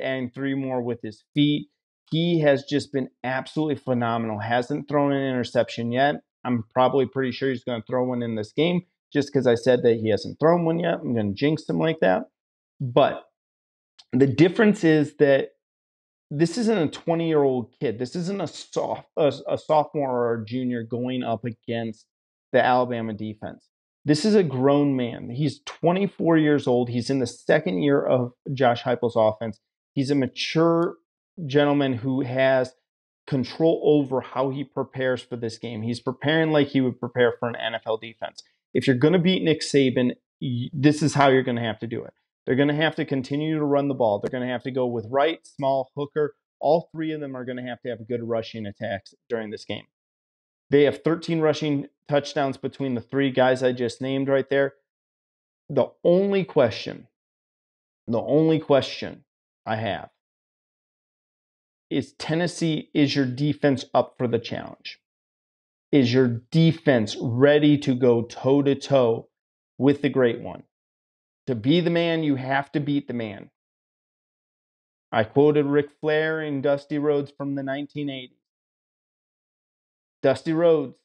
adding 3 more with his feet. He has just been absolutely phenomenal. Hasn't thrown an interception yet. I'm probably pretty sure he's going to throw one in this game just because I said that he hasn't thrown one yet. I'm going to jinx him like that. But the difference is that this isn't a 20-year-old kid. This isn't a sophomore or a junior going up against the Alabama defense. This is a grown man. He's 24 years old. He's in the second year of Josh Heupel's offense. He's a mature gentleman who has control over how he prepares for this game. He's preparing like he would prepare for an NFL defense. If you're going to beat Nick Saban, this is how you're going to have to do it. They're going to have to continue to run the ball. They're going to have to go with Wright, Small, Hooker. All 3 of them are going to have good rushing attacks during this game. They have 13 rushing touchdowns between the 3 guys I just named right there. The only question I have is is your defense up for the challenge? Is your defense ready to go toe-to-toe with the great one? To be the man, you have to beat the man. I quoted Ric Flair and Dusty Rhodes from the 1980s. Dusty Rhodes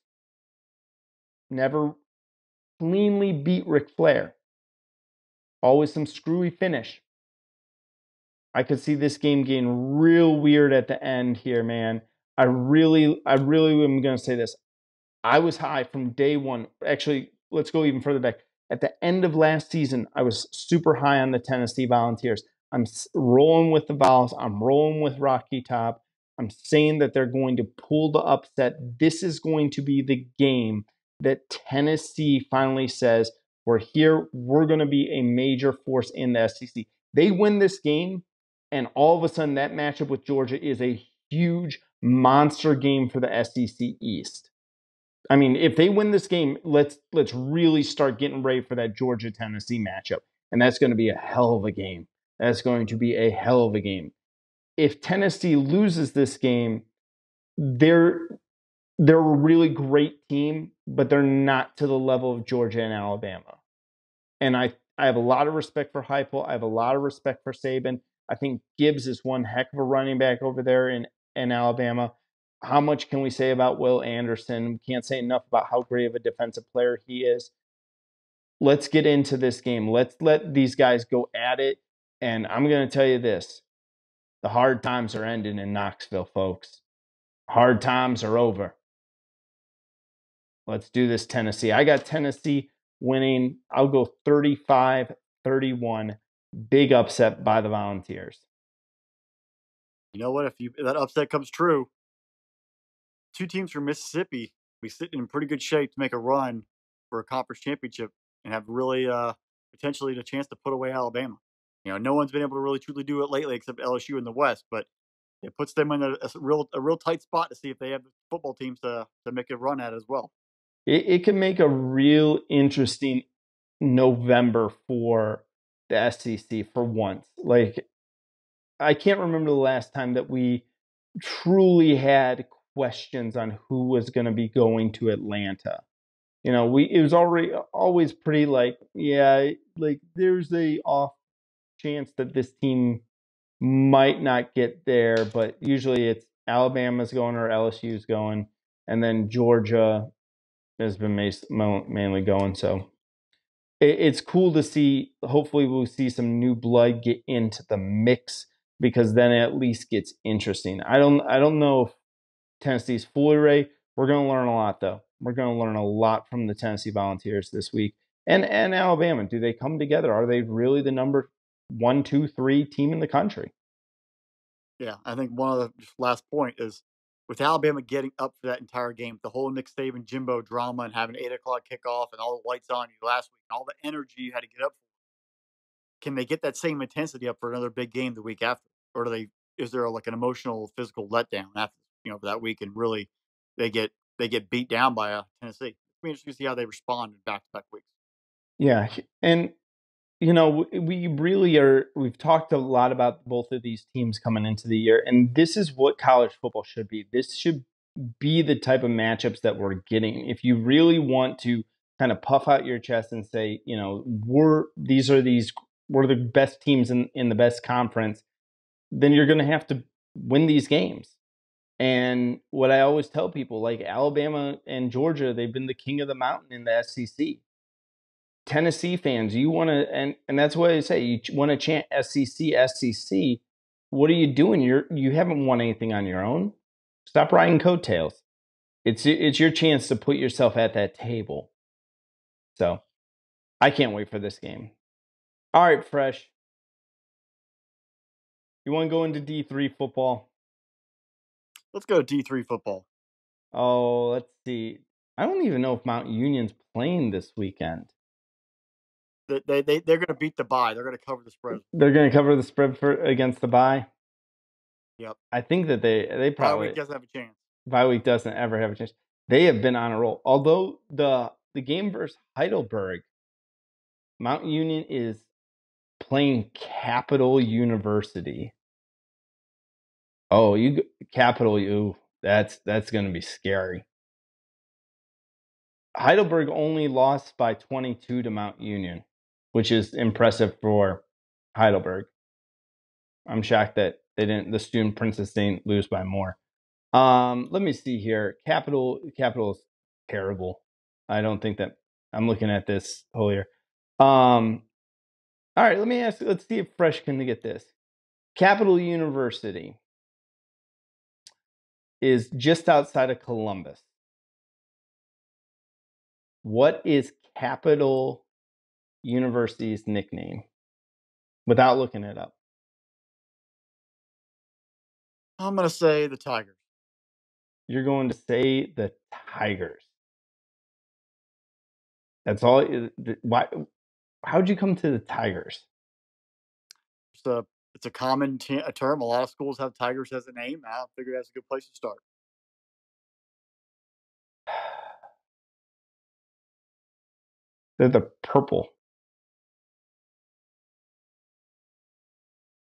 never cleanly beat Ric Flair. Always some screwy finish. I could see this game getting real weird at the end here, man. I really am going to say this. I was high from day one. Actually, let's go even further back. At the end of last season, I was super high on the Tennessee Volunteers. I'm rolling with the Vols. I'm rolling with Rocky Top. I'm saying that they're going to pull the upset. This is going to be the game that Tennessee finally says, we're here. We're going to be a major force in the SEC. They win this game, And all of a sudden, that matchup with Georgia is a huge monster game for the SEC East. I mean, if they win this game, let's really start getting ready for that Georgia-Tennessee matchup. And that's going to be a hell of a game. That's going to be a hell of a game. If Tennessee loses this game, they're a really great team, but they're not to the level of Georgia and Alabama. And I have a lot of respect for Heupel. I have a lot of respect for Saban. I think Gibbs is one heck of a running back over there in Alabama. How much can we say about Will Anderson? We can't say enough about how great of a defensive player he is. Let's get into this game. Let's let these guys go at it. And I'm going to tell you this. The hard times are ending in Knoxville, folks. Hard times are over. Let's do this, Tennessee. I got Tennessee winning. I'll go 35-31. Big upset by the Volunteers. You know what? If that upset comes true, two teams from Mississippi be sitting in pretty good shape to make a run for a conference championship and have really potentially the chance to put away Alabama. You know, no one's been able to really truly do it lately except LSU in the West, but it puts them in a real tight spot to see if they have football teams to make a run at as well. It can make a real interesting November for the SEC for once. Like, I can't remember the last time that we truly had questions on who was going to be going to Atlanta. You know, it was already always pretty like, yeah, like there's a off chance that this team might not get there, but usually it's Alabama's going or LSU's going, and then Georgia has been mainly going. So it's cool to see. Hopefully, we'll see some new blood get into the mix because then it at least gets interesting. I don't know if Tennessee's fully ready. We're going to learn a lot, though. We're going to learn a lot from the Tennessee Volunteers this week. And Alabama, do they come together? Are they really the number 1, 2, 3 team in the country? Yeah, I think one of the last point is with Alabama getting up for that entire game, the whole Nick Saban Jimbo drama and having 8 o'clock kickoff and all the lights on you last week, and all the energy you had to get up for. Can they get that same intensity up for another big game the week after, or do they? Is there like an emotional, physical letdown after for that week, and really they get beat down by Tennessee? It'll be interesting to see how they respond in back-to-back weeks. Yeah, and we really are. We've talked a lot about both of these teams coming into the year, and this is what college football should be. This should be the type of matchups that we're getting. If you really want to kind of puff out your chest and say, we're the best teams in the best conference, then you're going to have to win these games. And what I always tell people, like Alabama and Georgia, they've been the king of the mountain in the SEC. Tennessee fans, you want to, and that's what I say, you want to chant SEC, SEC. What are you doing? You haven't won anything on your own. Stop riding coattails. It's your chance to put yourself at that table. So I can't wait for this game. All right, Fresh. You want to go into D3 football? Let's go D3 football. Oh, let's see. I don't even know if Mount Union's playing this weekend. They're going to beat the bye. They're going to cover the spread. They're going to cover the spread against the bye. Yep. I think that they probably bye week doesn't have a chance. Bye week doesn't ever have a chance. They have been on a roll. Although the game versus Heidelberg, Mount Union is playing Capital University. Oh, Capital U. That's going to be scary. Heidelberg only lost by 22 to Mount Union, which is impressive for Heidelberg. I'm shocked that the Student Princess didn't lose by more. Let me see here. Capital is terrible. I don't think that I'm looking at this whole year. All right, let's see if Fresh can get this. Capital University is just outside of Columbus. What is Capital University's nickname? Without looking it up. I'm going to say the Tigers. You're going to say the Tigers. That's all. Why? How'd you come to the Tigers? Just It's a common a term. A lot of schools have Tigers as a name. I figure that's a good place to start. They're the purple.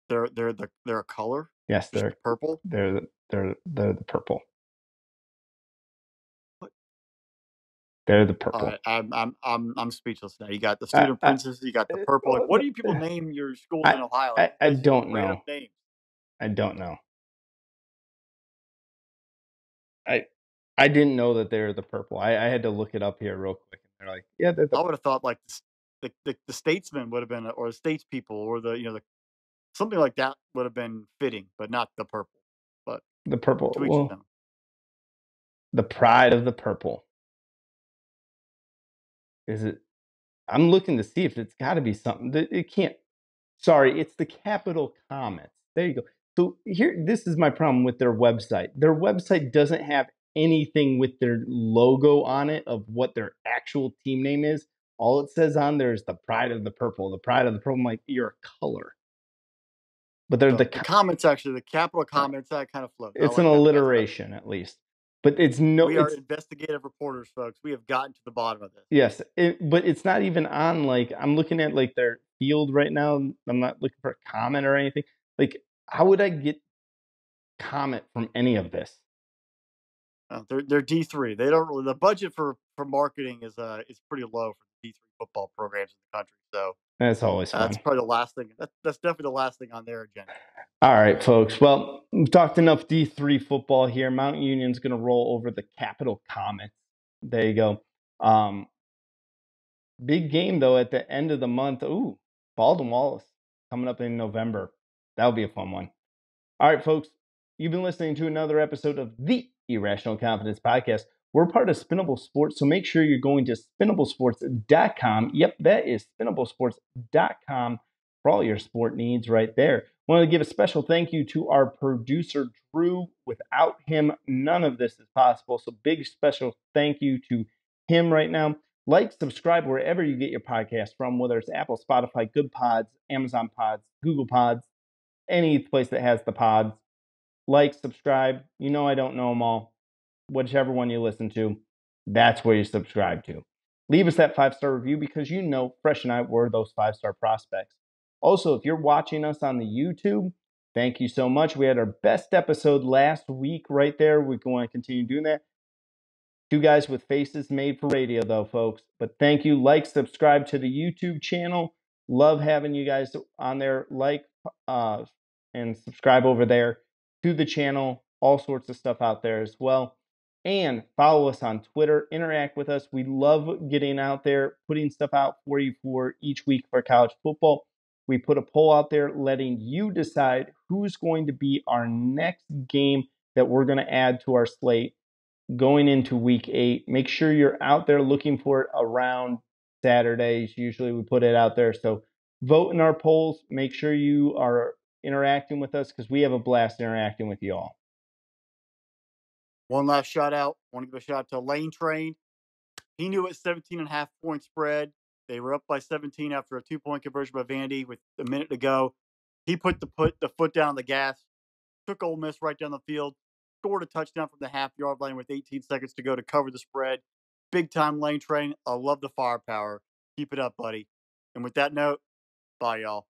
They're a color. Yes, Just the purple. they're the purple. What? They're the All purple. right, I'm speechless now. You got the I student I princess. You got the purple. Like, what do you people name your schools I in Ohio? Like, I places with don't random know. names. I don't know. I I didn't know that they're the purple. I had to look it up here real quick. And they're like, yeah, they're I would have thought like the statesman would have been, or the statespeople, or something like that would have been fitting, but not the purple. But the purple. to each his Well, own. the pride of the purple. Is it? I'm looking to see if it's got to be something. It can't. Sorry, it's the Capital Comets. There you go. So here, this is my problem with their website. Their website doesn't have anything with their logo on it of what their actual team name is. All it says on there is the pride of the purple. The pride of the purple. I'm like, you're a color, but they're The comments, actually, the capital right. comments, that kind of flows. I It's an like that. That's better. alliteration at least, but it's no. We are It's investigative reporters, folks. We have gotten to the bottom of this. yes, but it's not even on. Like I'm looking at like their field right now. I'm not looking for a comment or anything. Like, how would I get comment from any of this? They're D3. They don't really, the budget for marketing is pretty low for D3 football programs in the country. So That's always that's fun. probably the last thing. That's definitely the last thing on their agenda. All right, folks. Well, we've talked enough D3 football here. Mount Union's going to roll over the Capital Comets. There you go. Big game, though, at the end of the month. Ooh, Baldwin Wallace coming up in November. That'll be a fun one. All right, folks. You've been listening to another episode of the Irrational Confidence Podcast. We're part of Spinnable Sports, so make sure you're going to spinnablesports.com. Yep, that is spinnablesports.com for all your sport needs right there. I want to give a special thank you to our producer, Drew. Without him, none of this is possible. So big special thank you to him right now. Like, subscribe wherever you get your podcast from, whether it's Apple, Spotify, Good Pods, Amazon Pods, Google Pods, any place that has the pods. Like, subscribe. You know I don't know them all. Whichever one you listen to, that's where you subscribe to. Leave us that 5-star review because you know Fresh and I were those 5-star prospects. Also, if you're watching us on the YouTube, thank you so much. We had our best episode last week right there. We're going to continue doing that. Two guys with faces made for radio, though, folks. But thank you. Like, subscribe to the YouTube channel. Love having you guys on there. Like and subscribe over there to the channel. All sorts of stuff out there as well. And follow us on Twitter. Interact with us. We love getting out there, putting stuff out for you for each week for college football. We put a poll out there letting you decide who's going to be our next game that we're going to add to our slate going into week 8. Make sure you're out there looking for it around Saturdays. Usually we put it out there. So vote in our polls. Make sure you are interacting with us because we have a blast interacting with you all. One last shout out. Want to give a shout out to Lane Train. He knew it's 17.5-point spread. They were up by 17 after a 2-point conversion by Vandy with a minute to go. He put the foot down on the gas, took Ole Miss right down the field, scored a touchdown from the half-yard line with 18 seconds to go to cover the spread. Big time Lane Train. I love the firepower. Keep it up, buddy. And with that note, bye, y'all.